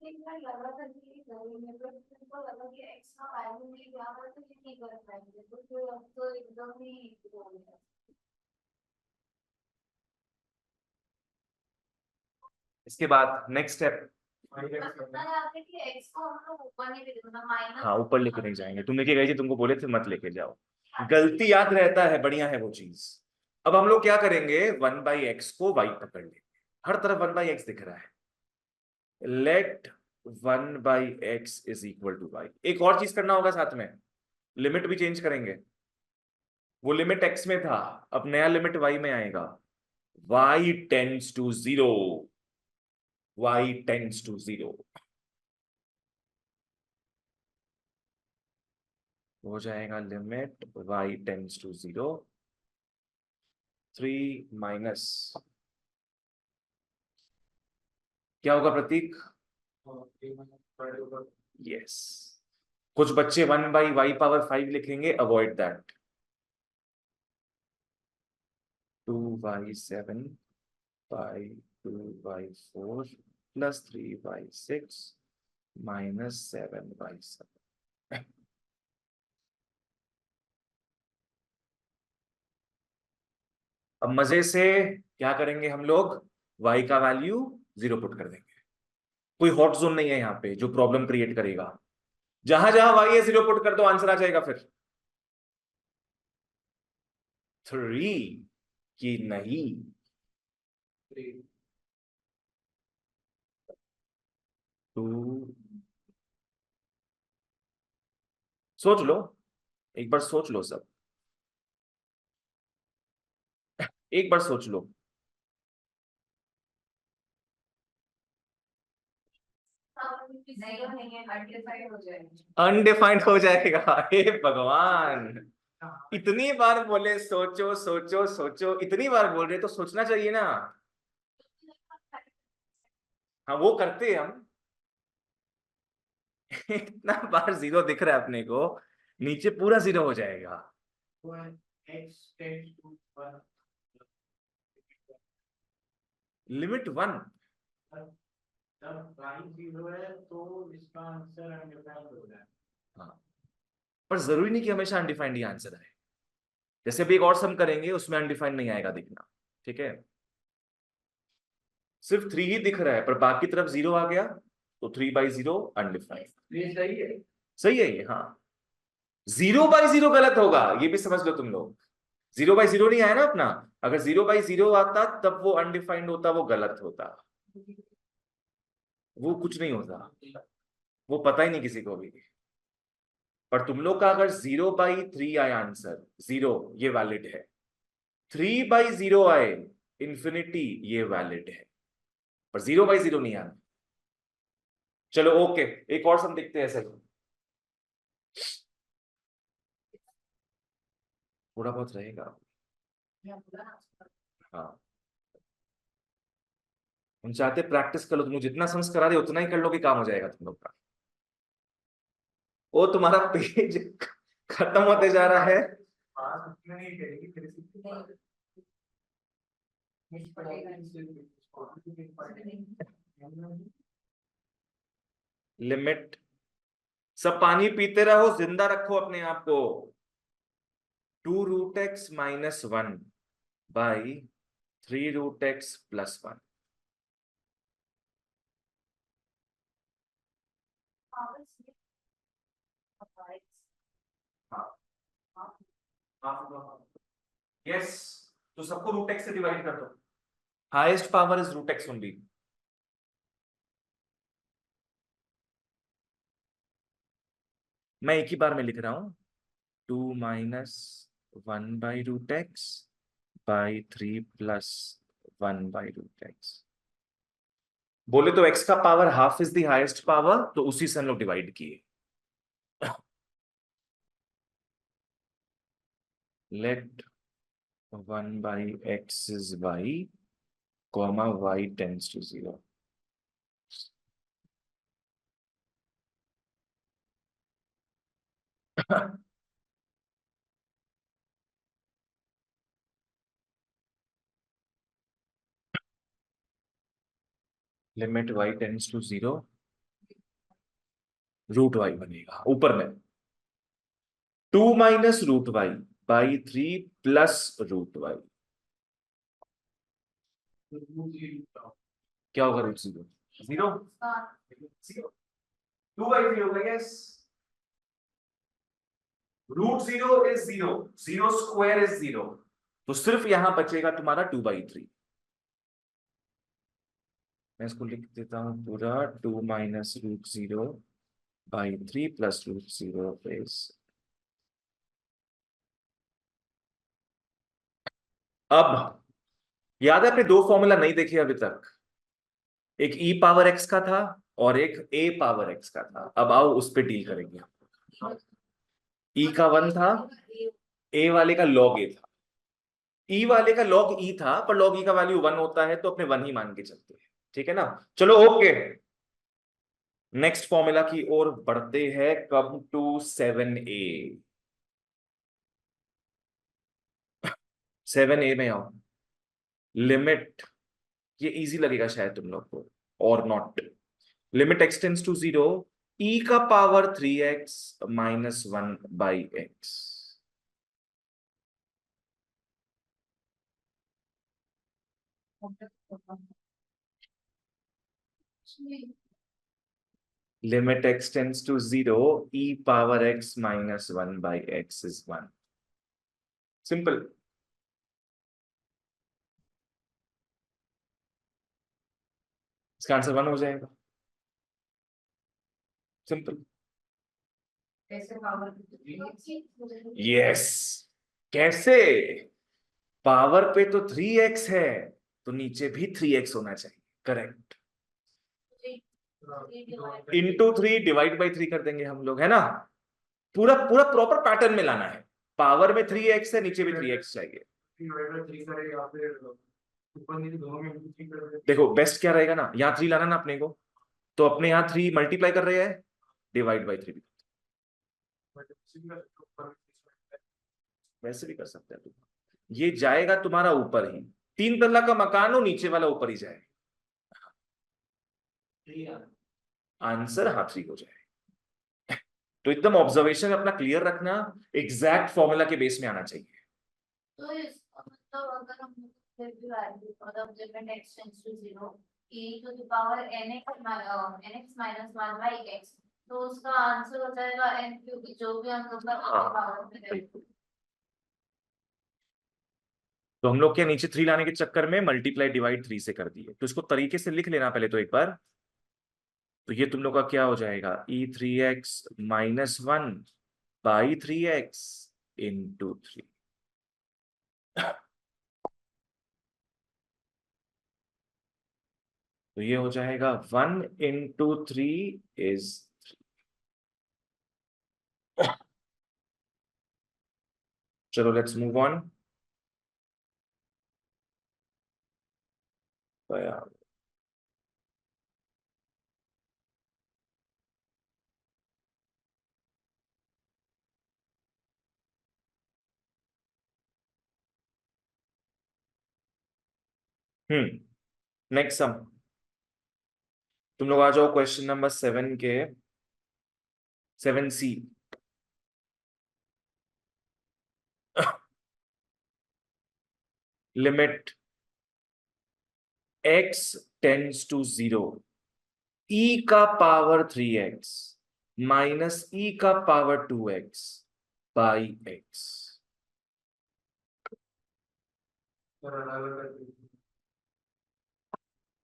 एक बार लगा था कि ये करेंगे, पर तुमको लगा कि x का वैल्यू नहीं दिया हुआ है, तो ये नहीं कर पाएंगे, तो फिर अब तो एकदम ही वो हो गया। इसके बाद नेक्स्ट स्टेप। बस इतना याद है कि x को हम लोग ऊपर नहीं लेके जाना, माइनस। हाँ ऊपर लेके नहीं जाएंगे, तुम लेके गए थे, तुमको बोले थे मत लेके जाओ। गलती याद रहता है, बढ़िया है वो चीज। अब हम लोग क्या करेंगे, 1/x को y पकड़ लेंगे। हर तरफ 1/x दिख रहा है। Let 1/x is equal to y। एक और चीज करना होगा साथ में, लिमिट भी चेंज करेंगे। वो लिमिट x में था, अब नया लिमिट y में आएगा। y tends to 0, y tends to 0 हो जाएगा। Limit y tends to 0 3 minus, क्या होगा प्रतीक? यस, कुछ बच्चे 1/y⁵ लिखेंगे, avoid that. 2/7 by 2/4 plus 3/6 minus 7/7। अब मजे से क्या करेंगे हम लोग, y का वैल्यू 0 पुट कर देंगे। कोई हॉट जोन नहीं है यहाँ पे जो प्रॉब्लम क्रिएट करेगा। जहां जहां y है 0 पुट कर दो, आंसर आ जाएगा। फिर 3 की नहीं, 2। सोच लो, एक बार सोच लो सब, एक बार सोच लो। नहीं नहीं है, अनडिफाइंड हो जाएंगे। अनडिफाइंड हो जाएगा, हे भगवान। इतनी बार बोले सोचो सोचो सोचो, इतनी बार बोल रहे तो सोचना चाहिए ना। हाँ वो करते हैं हम। इतना बार 0 दिख रहा है अपने को, नीचे पूरा 0 हो जाएगा। लिमिट 1। हाँ, पर जरूरी नहीं कि हमेशा अनडिफाइंड ही आंसर आए। जैसे अभी एक और सम करेंगे, उसमें अनडिफाइंड नहीं आएगा दिखना, ठीक है। सिर्फ 3 ही दिख रहा है, पर बाकी तरफ 0 आ गया, तो 3/0 अनडिफाइंड। ये सही है। सही है ये, हाँ। 0/0 गलत होगा, ये भी समझ लो तुम लोग। 0/0 नहीं आया ना अपना। अगर 0/0 आता तब वो अनडिफाइंड होता, वो गलत होता, वो कुछ नहीं होता, वो पता ही नहीं किसी को भी। पर तुम लोग का अगर 0/3 आया आंसर, 0, ये वैलिड है। 3/0 आए, इंफिनिटी, ये वैलिड है। पर 0/0 नहीं आना। चलो ओके, एक और सम देखते हैं ऐसे। थोड़ा बहुत रहेगा। हाँ, हम चाहते प्रैक्टिस कर लो, तुम लोग जितना सम्स करा रहे हो उतना ही कर लोगे, काम हो जाएगा तुम लोग का। ओ तुम्हारा पेज खत्म होते जा रहा है। लिमिट, सब पानी पीते रहो, जिंदा रखो अपने आप को। 2√x-1/3√x+1। यस, तो सबको √x से डिवाइड कर दो। Highest power is √x only. मैं एक ही बार में लिख रहा हूं, 2 - 1/√x/3+1/√x। बोले तो x का power half is the highest power, तो उसी से हम लोग डिवाइड किए। Let 1/x is y, comma y tends to 0. Limit y tends to 0, √y बनेगा ऊपर में। 2 - √y/3 + √y। क्या होगा √0? 0। 2/3 होगा, यस। √0 is 0, 0 square is 0, तो सिर्फ यहां बचेगा तुम्हारा 2/3। मैं इसको लिख देता हूं पूरा, 2 - √0/3 + √0 is। अब याद है, आपने दो फॉर्मूला नहीं देखे अभी तक, एक e⁻x का था और एक a⁻x का था। अब आओ उस पे डील करेंगे। e का 1 था, a वाले का log a था। e वाले का log e था, पर log e का वैल्यू 1 होता है, तो अपने 1 ही मान के चलते हैं, ठीक है ना। चलो ओके, नेक्स्ट फॉर्मूला की ओर बढ़ते हैं। Come to 7a। 7a में आओ। लिमिट, ये इजी लगेगा शायद तुम लोग को, और not. Limit x tends to 0, e का power 3x - 1/x। Limit x tends to 0, e⁻x - 1/x is 1। Simple. इसका आंसर 1 हो जाएगा, सिंपल। यस, कैसे? पावर पे तो 3x है, तो नीचे भी 3x होना चाहिए, करेक्ट। इंटू 3 डिवाइड/3 कर देंगे हम लोग, है ना। पूरा पूरा प्रॉपर पैटर्न में लाना है। पावर में 3x है, नीचे भी 3x चाहिए। देखो बेस्ट क्या रहेगा ना, यहाँ 3 लाना ना अपने को, तो अपने यहाँ 3 मल्टीप्लाई कर रहे हैं, डिवाइड/3 भी वैसे भी कर सकते हैं तुम। ये जाएगा तुम्हारा ऊपर ही, 3 तल्ला का मकान हो, नीचे वाला ऊपर ही जाए। आंसर हाँ 3 हो जाए। तो एकदम ऑब्जर्वेशन अपना क्लियर रखना, एग्जैक्ट फॉर्मूला के बेस में आना चाहिए। तो इसका मतलब अगर हम फिर भी वैल्यू मतलब limit x tends to 0 e to the power nx minus 1 by x, तो उसका आंसर हो जाएगा n क्योंकि जो भी हम लोग का हाँ पावर में है। बिल्कुल। तो हम लोग क्या नीचे 3 लाने के चक्कर में मल्टीप्लाई डिवाइड 3 से कर दिए, तो इसको तरीके से लिख लेना पहले तो एक बार। तो ये तुम लोग का क्या हो जाएगा, e3x-1 बाई 3x इंटू 3। तो ये हो जाएगा 1 इंटू 3 इज। चलो let's move on. Next sum. तुम लोग आ जाओ क्वेश्चन नंबर 7 के 7C। Limit x tends to 0, e का पावर 3x माइनस e का पावर 2x बाई x।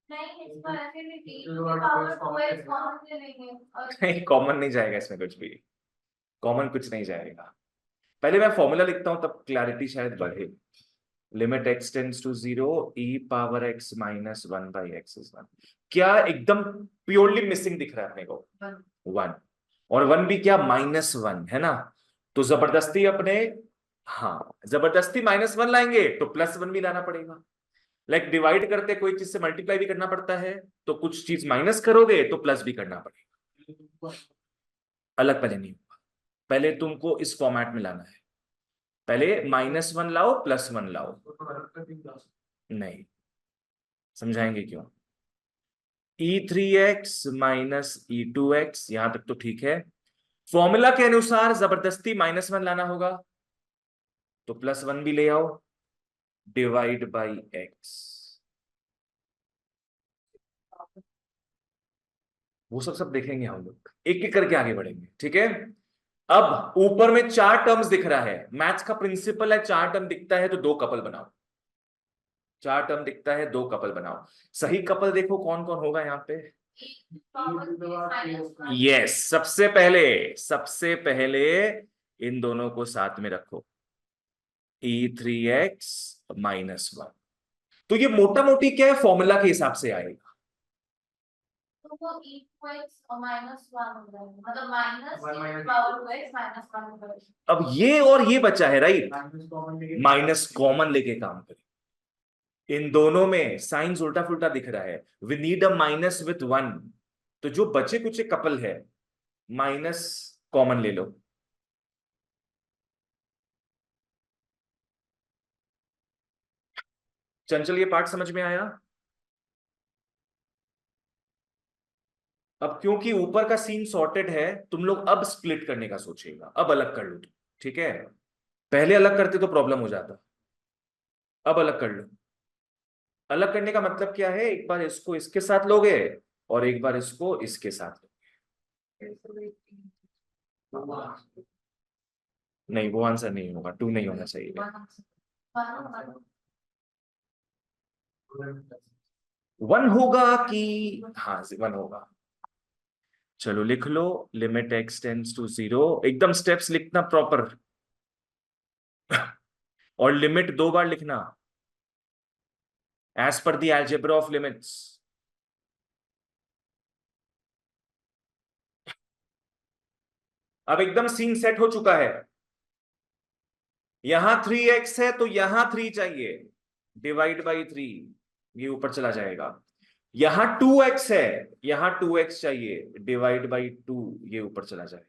नहीं, इसको ऐसे भी e to the power 2x common ले लेंगे और नहीं कॉमन नहीं जाएगा इसमें, कुछ भी कॉमन कुछ नहीं जाएगा। पहले मैं फॉर्मूला लिखता हूं तब क्लैरिटी शायद बढ़े। Limit x tends to 0, e power x minus 1 by x is 1। क्या एकदम प्योरली मिसिंग दिख रहा है अपने को, 1। और 1 भी क्या, -1 है ना। तो जबरदस्ती अपने, हाँ जबरदस्ती -1 लाएंगे तो +1 भी लाना पड़ेगा। लाइक डिवाइड करते कोई चीज से मल्टीप्लाई भी करना पड़ता है, तो कुछ चीज माइनस करोगे तो प्लस भी करना पड़ेगा। अलग पहले नहीं होगा, पहले तुमको इस फॉर्मेट में लाना है। पहले -1 लाओ +1 लाओ। नहीं, समझाएंगे क्यों। e3x माइनस e2x, यहां तक तो ठीक है। फॉर्मूला के अनुसार जबरदस्ती -1 लाना होगा, तो +1 भी ले आओ डिवाइड बाई x। वो सब सब देखेंगे हम लोग, एक एक करके आगे बढ़ेंगे, ठीक है। अब ऊपर में 4 टर्म्स दिख रहा है, मैथ्स का प्रिंसिपल है 4 टर्म दिखता है तो 2 कपल बनाओ। 4 टर्म दिखता है 2 कपल बनाओ। सही कपल देखो कौन कौन होगा यहाँ पे। यस, सबसे पहले इन दोनों को साथ में रखो, e3x-1। तो ये मोटा मोटी क्या है, फॉर्मूला के हिसाब से आएगा। तो वो e to x माइनस 1 हो जाएगा, मतलब माइनस पावर 2x माइनस 1 हो जाएगा। अब ये और ये बचा है, राइट, माइनस कॉमन लेके काम करें। इन दोनों में साइंस उल्टा फुल्टा दिख रहा है, we need a minus with 1। तो जो बचे कुछ कपल है, माइनस कॉमन ले लो। चंचल ये पार्ट समझ में आया। अब क्योंकि ऊपर का सीन सॉर्टेड है, तुम लोग अब स्प्लिट करने का सोचेगा, अब अलग कर लो तुम, ठीक है। पहले अलग करते तो प्रॉब्लम हो जाता, अब अलग कर लो। अलग करने का मतलब क्या है, एक बार इसको इसके साथ लोगे और एक बार इसको इसके साथ लोगे। नहीं वो आंसर नहीं होगा, 2 नहीं होना चाहिए। 1 होगा कि, हाँ 1 होगा। चलो लिख लो, लिमिट x टेंड्स टू 0, एकदम स्टेप्स लिखना प्रॉपर। और लिमिट 2 बार लिखना, as per the algebra of limits. अब एकदम सीन सेट हो चुका है, यहां 3x है तो यहां 3 चाहिए, डिवाइड बाई 3, ये ऊपर चला जाएगा। यहां 2x है, यहां 2x चाहिए, डिवाइड बाई 2, ये ऊपर चला जाएगा।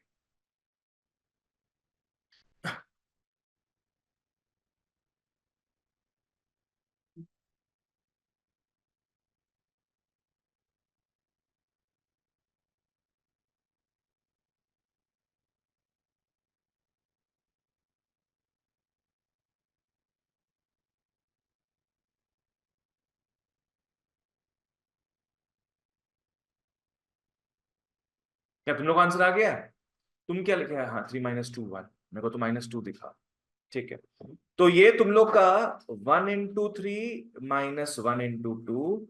क्या तुम लोग का आंसर आ गया? तुम क्या लिखे? हाँ 3 - 2 1, मेरे को तो -2 दिखा। ठीक है, तो ये तुम लोग का 1 × 3 -1 × 2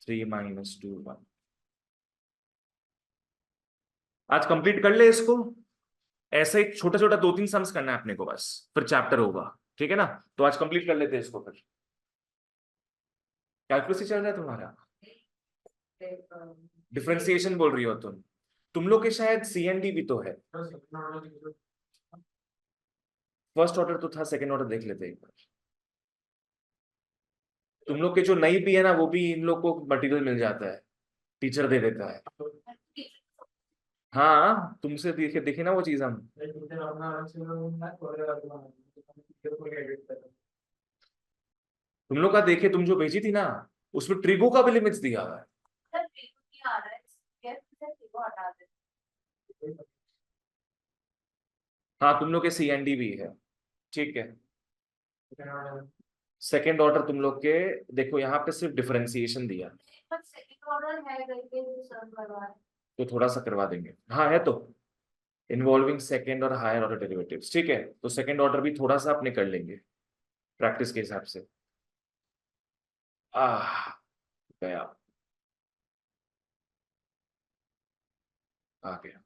3 - 2 1। आज कंप्लीट कर ले इसको। ऐसे ही छोटा छोटा 2-3 सम्स करना है अपने को बस, फिर चैप्टर होगा। ठीक है ना? तो आज कंप्लीट कर लेते हैं इसको फिर। कैलकुलस ही चल रहा है तुम्हारा? डिफरेंशिएशन बोल रही हो तुम लोग के शायद CND भी तो है। फर्स्ट ऑर्डर तो था, सेकंड ऑर्डर देख लेते हैं एक बार। तुम लोग के जो नई भी है ना, वो भी इन लोग को मटेरियल मिल जाता है, टीचर दे देता है। हाँ तुमसे देखे देखे ना वो चीज हम। तुम लोग का देखे, तुम जो भेजी थी ना, उसमें ट्रिगो का भी लिमिट्स दिया हुआ है। हाँ तुम लोग के CND भी है। ठीक है, सेकेंड ऑर्डर तुम लोग के देखो यहाँ पे सिर्फ डिफरेंशिएशन दिया, तो थोड़ा सा करवा देंगे। हाँ है तो, इन्वॉल्विंग सेकेंड और हायर ऑर्डर डेरिवेटिव्स। ठीक है, तो सेकेंड ऑर्डर भी थोड़ा सा अपने कर लेंगे प्रैक्टिस के हिसाब से। आह गया, आ गया।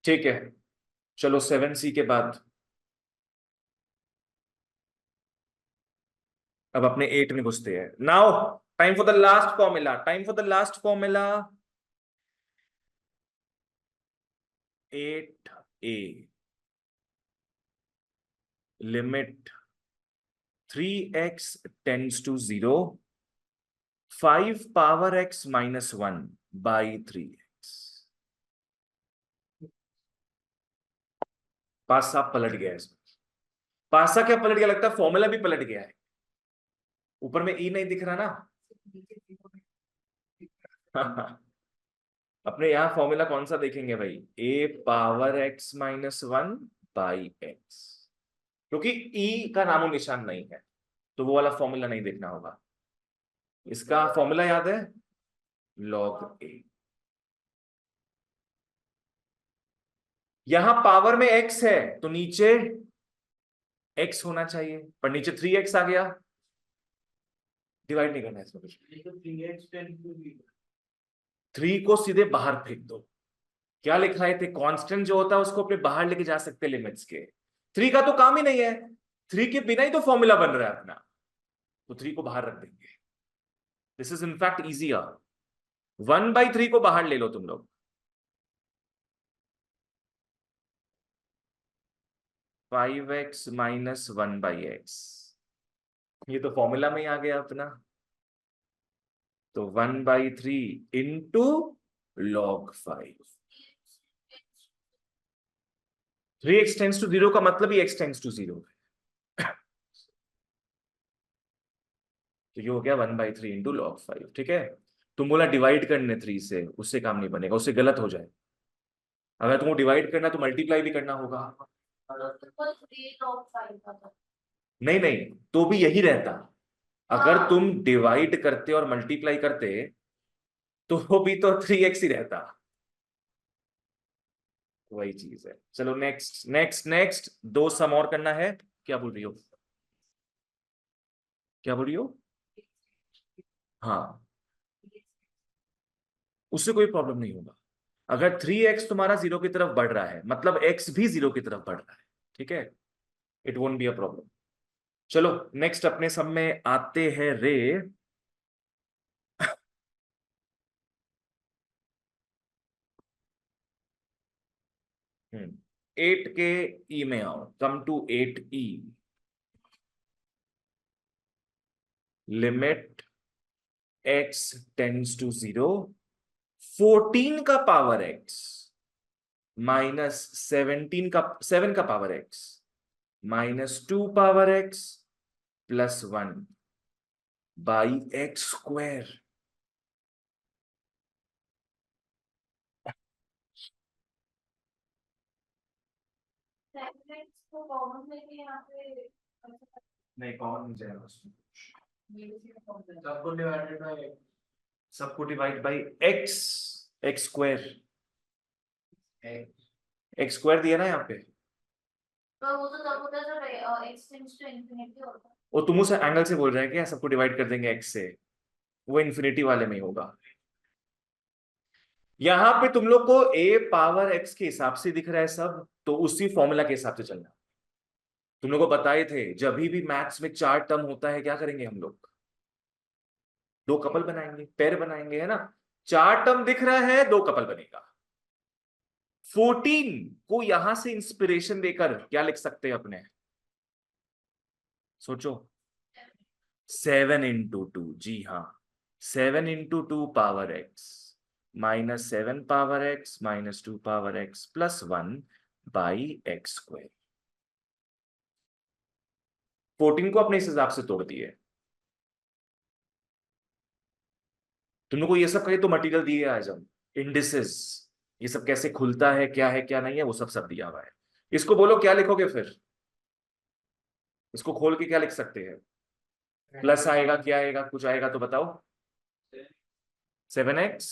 ठीक है, चलो 7C के बाद अब अपने 8 में घुसते हैं। Now time for the last formula, time for the last formula. 8A limit 3x tends to 0 5 power x -1/3x। पासा पलट गया है इसमें। पासा क्या पलट गया? लगता है फॉर्मूला भी पलट गया है। ऊपर में ई नहीं दिख रहा ना। अपने यहाँ फॉर्मूला कौन सा देखेंगे भाई? a पावर x -1/x, क्योंकि ई का नामो निशान नहीं है, तो वो वाला फॉर्मूला नहीं देखना होगा। इसका फॉर्मूला याद है? log a। यहां पावर में x है तो नीचे x होना चाहिए, पर नीचे 3x आ गया। डिवाइड नहीं करना है इसमें कुछ। 3 को सीधे बाहर फेंक दो। क्या लिख रहे थे? कांस्टेंट जो होता है उसको अपने बाहर लेके जा सकते लिमिट्स के। 3 का तो काम ही नहीं है, 3 के बिना ही तो फॉर्मूला बन रहा है अपना, तो 3 को बाहर रख देंगे। This is in fact easier. 1/3 को बाहर ले लो तुम लोग। 5x -1/x, ये तो फॉर्मूला में ही आ गया अपना। तो 1/3 into log 5। 3x tense to 0 का मतलब ही x टेंस टू 0 है। तो ये हो गया 1/3 इंटू log 5। ठीक है, तुम बोला डिवाइड करने 3 से, उससे काम नहीं बनेगा, उससे गलत हो जाए। अगर तुमको डिवाइड करना तो मल्टीप्लाई भी करना होगा। नहीं नहीं, तो भी यही रहता। अगर तुम डिवाइड करते और मल्टीप्लाई करते तो वो भी तो 3x ही रहता। वही चीज है। चलो नेक्स्ट नेक्स्ट नेक्स्ट, 2 सम और करना है। क्या बोल रही हो? क्या बोल रही हो? हाँ, उससे कोई प्रॉब्लम नहीं होगा। अगर 3x तुम्हारा 0 की तरफ बढ़ रहा है, मतलब x भी 0 की तरफ बढ़ रहा है। ठीक है, it won't be a problem. चलो नेक्स्ट अपने सब में आते हैं रे। 8 के ई में आओ, come to 8E। Limit x tends to 0 14 का पावर x -7 का power x -2 power x +1/x²। नहीं कॉमन नहीं जाएगा उसमें। सबको divide by x, x square, x square दिया ना यहाँ पे। पर वो तो तब होता है जब x टेंड्स टू इंफिनिटी होता है। वो तुम उस एंगल से बोल रहे हैं क्या, सबको डिवाइड कर देंगे एक्स से, वो इन्फिनिटी वाले में ही होगा। यहां पे तुम लोग को a पावर x के हिसाब से दिख रहा है सब, तो उसी फॉर्मूला के हिसाब से चलना। तुम लोग को बताए थे जब भी मैथ्स में चार टर्म होता है क्या करेंगे हम लोग, दो कपल बनाएंगे, पेयर बनाएंगे, है ना। चार टर्म दिख रहा है, दो कपल बनेगा। 14 को यहां से इंस्पिरेशन देकर क्या लिख सकते हैं अपने, सोचो। 7 into 2, जी हाँ, 7 into 2 power x -7 power x -2 power x +1 by x square. 14 को अपने इस हिसाब से तोड़ दिए। तुम लोग को ये सब कहे तो मटेरियल दिए आज हम, इंडिसेस, ये सब कैसे खुलता है, क्या है क्या नहीं है, वो सब सब दिया हुआ है। इसको बोलो क्या लिखोगे फिर, इसको खोल के क्या लिख सकते हैं, प्लस आएगा, क्या आएगा, कुछ आएगा तो बताओ। 7x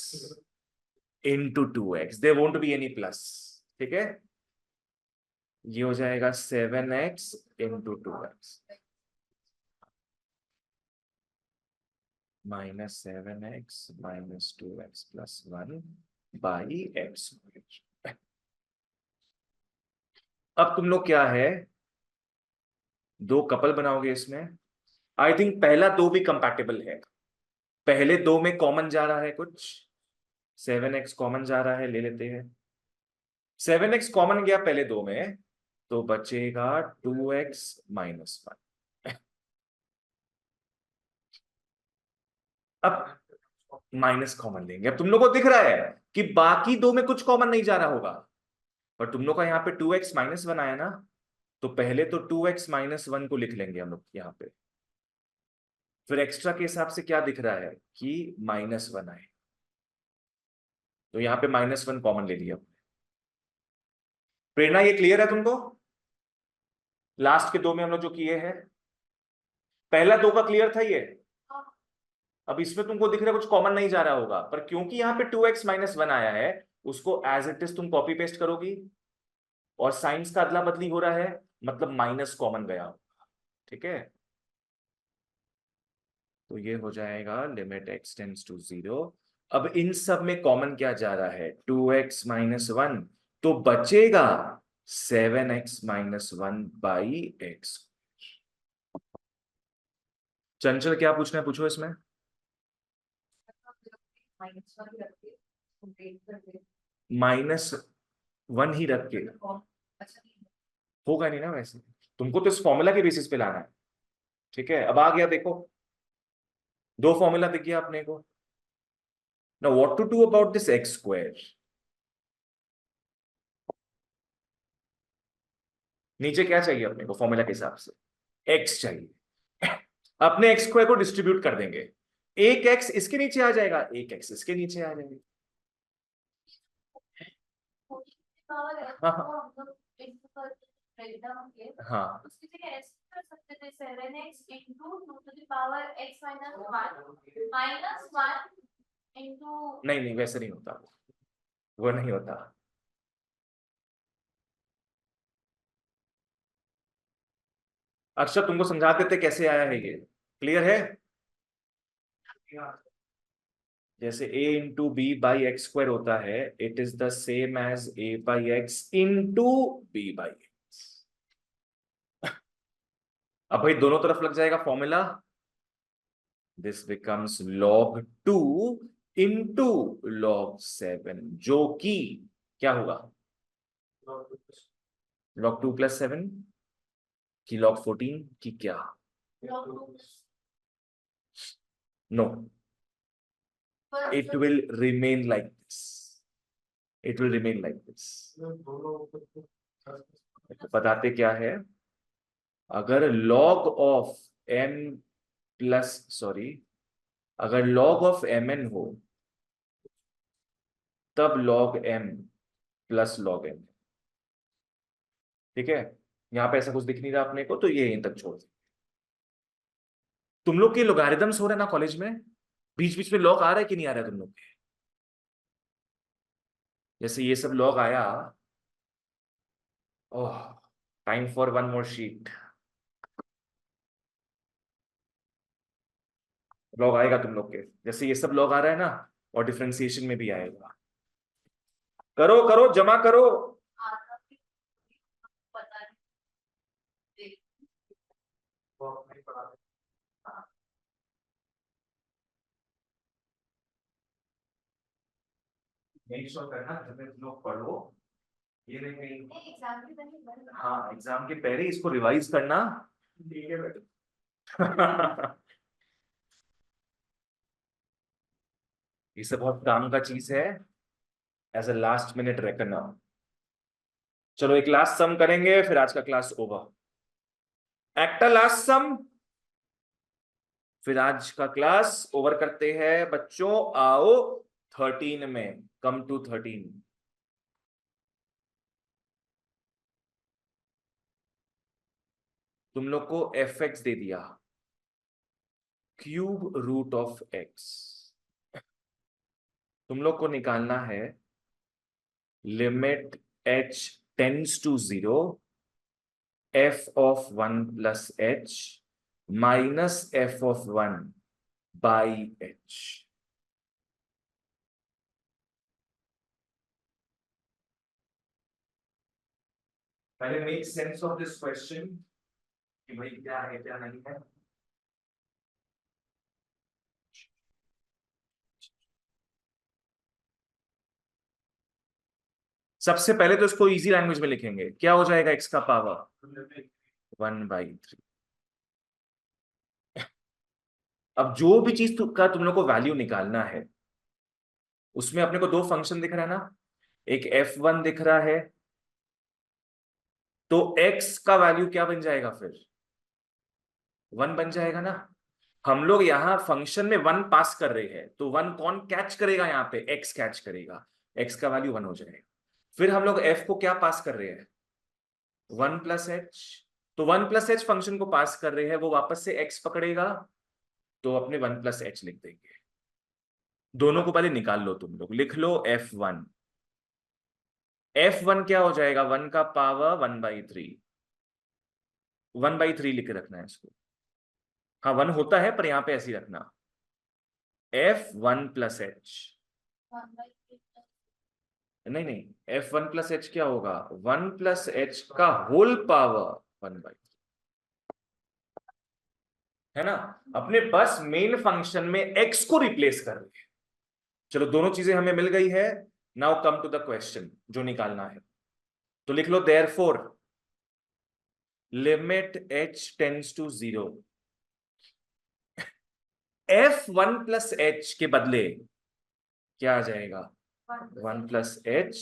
into 2x, there won't be any plus, ठीक है। ये हो जाएगा 7x into 2x -7x -2x +1 by x. अब तुम लोग क्या है, दो कपल बनाओगे इसमें। आई थिंक पहला दो भी कंपैटिबल है, पहले दो में कॉमन जा रहा है कुछ, 7x कॉमन जा रहा है, ले लेते हैं। 7x कॉमन गया पहले दो में, तो बचेगा 2x-1। अब माइनस कॉमन लेंगे। अब तुम लोग को दिख रहा है कि बाकी दो में कुछ कॉमन नहीं जा रहा होगा, पर तुम लोग का यहाँ पे 2x-1 आया ना, तो पहले तो 2x-1 को लिख लेंगे हम लोग यहाँ पे। फिर एक्स्ट्रा के हिसाब से क्या दिख रहा है कि -1 आए, तो यहाँ पे -1 कॉमन ले लिया। प्रेरणा ये क्लियर है तुमको, लास्ट के दो में हम लोग जो किए हैं, पहला दो का क्लियर था ये। अब इसमें तुमको दिख रहा है कुछ कॉमन नहीं जा रहा होगा, पर क्योंकि यहाँ पे 2x-1 आया है, उसको एज इट इज तुम कॉपी पेस्ट करोगी, और साइंस का अदला बदली हो रहा है, मतलब माइनस कॉमन गया होगा, ठीक है। तो ये हो जाएगा लिमिट x टेंड्स टू 0। अब इन सब में कॉमन क्या जा रहा है, 2x-1, तो बचेगा 7x-1 बाई एक्स। चंचल क्या पूछना है, पूछो इसमें। -1 ही रख के होगा नहीं ना वैसे, तुमको तो इस फॉर्मूला के बेसिस पे लाना है, ठीक है। अब आ गया देखो, दो फॉर्मूला दिख गया अपने को। Now what to do about this x square, नीचे क्या चाहिए अपने को फॉर्मूला के हिसाब से, एक्स चाहिए। अपने एक्स स्क्वायर को डिस्ट्रीब्यूट कर देंगे, एक एक्स इसके नीचे आ जाएगा, एक एक्स इसके नीचे आ जाएगा। पावर x हाँ को हाँ हम लोग ब्रेक डाउन किए, हाँ, उसकी जगह ऐसे कर सकते थे 7x into 2 to the power x minus 1 into नहीं नहीं वैसे नहीं होता, वो नहीं होता। अक्षर तुमको समझा देते कैसे आया है, ये क्लियर है। जैसे a into b by x square होता है, it is the same as a by x into b by x. अब भाई दोनों तरफ लग जाएगा formula, this becomes log 2 into log 7, जो कि क्या होगा, log 2 + 7 की log 14 की क्या, no, it will remain like this, it will remain like this। बताते क्या है, अगर log of m plus sorry, अगर log ऑफ mn हो, तब log m plus log n, ठीक है। यहां पे ऐसा कुछ दिख नहीं रहा अपने को, तो ये यहीं तक छोड़ दे। तुम लोग के लोगारिथम्स हो रहे हैं ना कॉलेज में, बीच बीच में लॉग आ रहा है कि नहीं आ रहा है तुम लोग के? जैसे ये सब लॉग आया, oh, time for one more sheet. Log आएगा तुम लोग के, जैसे ये सब लॉग आ रहा है ना, और डिफरेंशिएशन में भी आएगा। करो करो, जमा करो। आता भी पता नहीं। मेक श्योर करना जब तुम लोग पढ़ो, ये नहीं कहीं। एग्जाम के पहले बंद। हाँ, एग्जाम के पहले इसको रिवाइज करना। ठीक है बेटा। ये सब बहुत काम का चीज है, एज अ लास्ट मिनट रखना। चलो एक लास्ट सम करेंगे, फिर आज का क्लास ओवर। एक्ट लास्ट सम, फिर आज का क्लास ओवर करते हैं बच्चों। आओ 13 में, कम टू 13। तुम लोग को एफ एक्स दे दिया, क्यूब रूट ऑफ एक्स। तुम लोग को निकालना है limit h tends to 0, f of 1 plus h minus f of 1 by h। पहले make sense of this question कि भाई क्या है क्या नहीं है। सबसे पहले तो इसको इजी लैंग्वेज में लिखेंगे, क्या हो जाएगा x का पावर 1/3। अब जो भी चीज का तुम लोग को वैल्यू निकालना है, उसमें अपने को दो फंक्शन दिख रहा है ना, एक f1 दिख रहा है, तो x का वैल्यू क्या बन जाएगा फिर? 1 बन जाएगा ना। हम लोग यहाँ फंक्शन में 1 पास कर रहे हैं, तो 1 कौन कैच करेगा? यहाँ पे x कैच करेगा, x का वैल्यू 1 हो जाएगा। फिर हम लोग f को क्या पास कर रहे हैं? 1 प्लस एच। तो 1 प्लस एच फंक्शन को पास कर रहे हैं, वो वापस से x पकड़ेगा, तो अपने 1 प्लस एच लिख देंगे। दोनों को पहले निकाल लो, तुम लोग लिख लो f1। f1 क्या हो जाएगा? 1 का पावर 1/3। 1/3 लिख के रखना है इसको। हाँ 1 होता है, पर यहां पे ऐसे ही रखना, f1 प्लस एच। नहीं नहीं, f1 प्लस एच क्या होगा? 1 प्लस एच का होल पावर 1/3, है ना। अपने बस मेन फंक्शन में x को रिप्लेस कर रहे हैं। चलो दोनों चीजें हमें मिल गई है। Now come to the question जो निकालना है, तो लिख लो therefore limit h tends to 0, f1 plus h के बदले क्या आ जाएगा? 1 plus h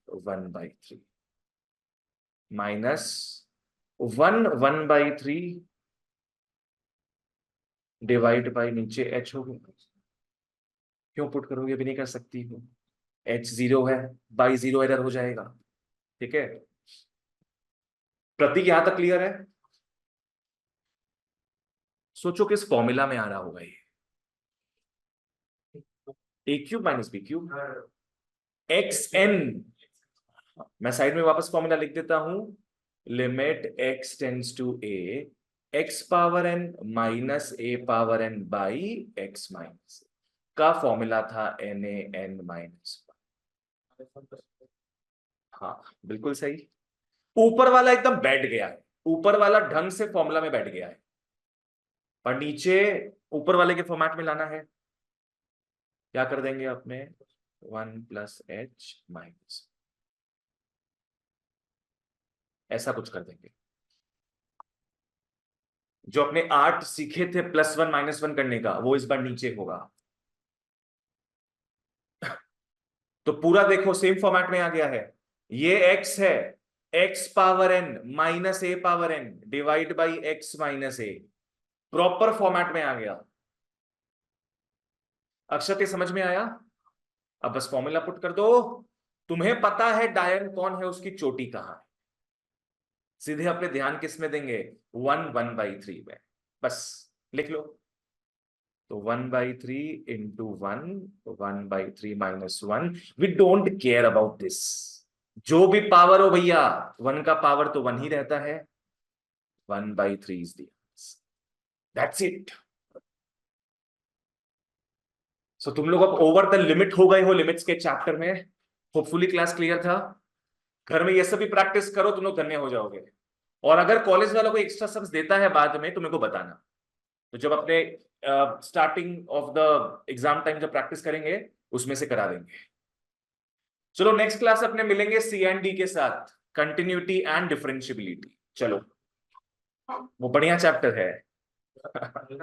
1/3 minus 1/3 divide by नीचे h हो गया। क्यों पुट करोगे? भी नहीं कर सकती हो, h 0 है, बाई 0 एरर हो जाएगा। ठीक है, प्रतीक यहां तक क्लियर है? सोचो किस फॉर्मूला में आ रहा होगा ये? A cube minus b cube x n. मैं साइड में वापस फॉर्मूला लिख देता हूं, limit x tends to a, x power n minus a power n by x minus का फॉर्मूला था NaN माइनस। हाँ बिल्कुल सही, ऊपर वाला एकदम बैठ गया है, ऊपर वाला ढंग से फॉर्मूला में बैठ गया है, पर नीचे ऊपर वाले के फॉर्मेट में लाना है। क्या कर देंगे अपने? 1 प्लस एच माइनस, ऐसा कुछ कर देंगे। जो अपने आर्ट सीखे थे +1 -1 करने का, वो इस बार नीचे होगा। तो पूरा देखो सेम फॉर्मेट में आ गया है। ये x है, x power n minus a power n divide by x minus a, proper format में आ गया। अक्षर, ये समझ में आया? अब बस फॉर्मूला पुट कर दो। तुम्हें पता है डायन कौन है, उसकी चोटी कहां है, सीधे अपने ध्यान किस में देंगे? 1/3 में। बस लिख लो। तो 1/3 into 1/3 minus 1। We don't care about this, जो भी पावर हो भैया, 1 का पावर तो 1 ही रहता है। 1/3 इज दैट्स इट। सो तुम लोग अब ओवर द लिमिट हो गए हो लिमिट्स के चैप्टर में। होपफुली क्लास क्लियर था। घर में ये सब भी प्रैक्टिस करो, तुम लोग धन्य हो जाओगे। और अगर कॉलेज वालों को एक्स्ट्रा सम्स देता है बाद में तो मेरे को बताना। तो जब अपने starting of the exam time जब प्रैक्टिस करेंगे उसमें से करा देंगे। चलो नेक्स्ट क्लास अपने मिलेंगे सी एंड डी के साथ, कंटिन्यूटी एंड डिफरेंशियबिलिटी। चलो, वो बढ़िया चैप्टर है।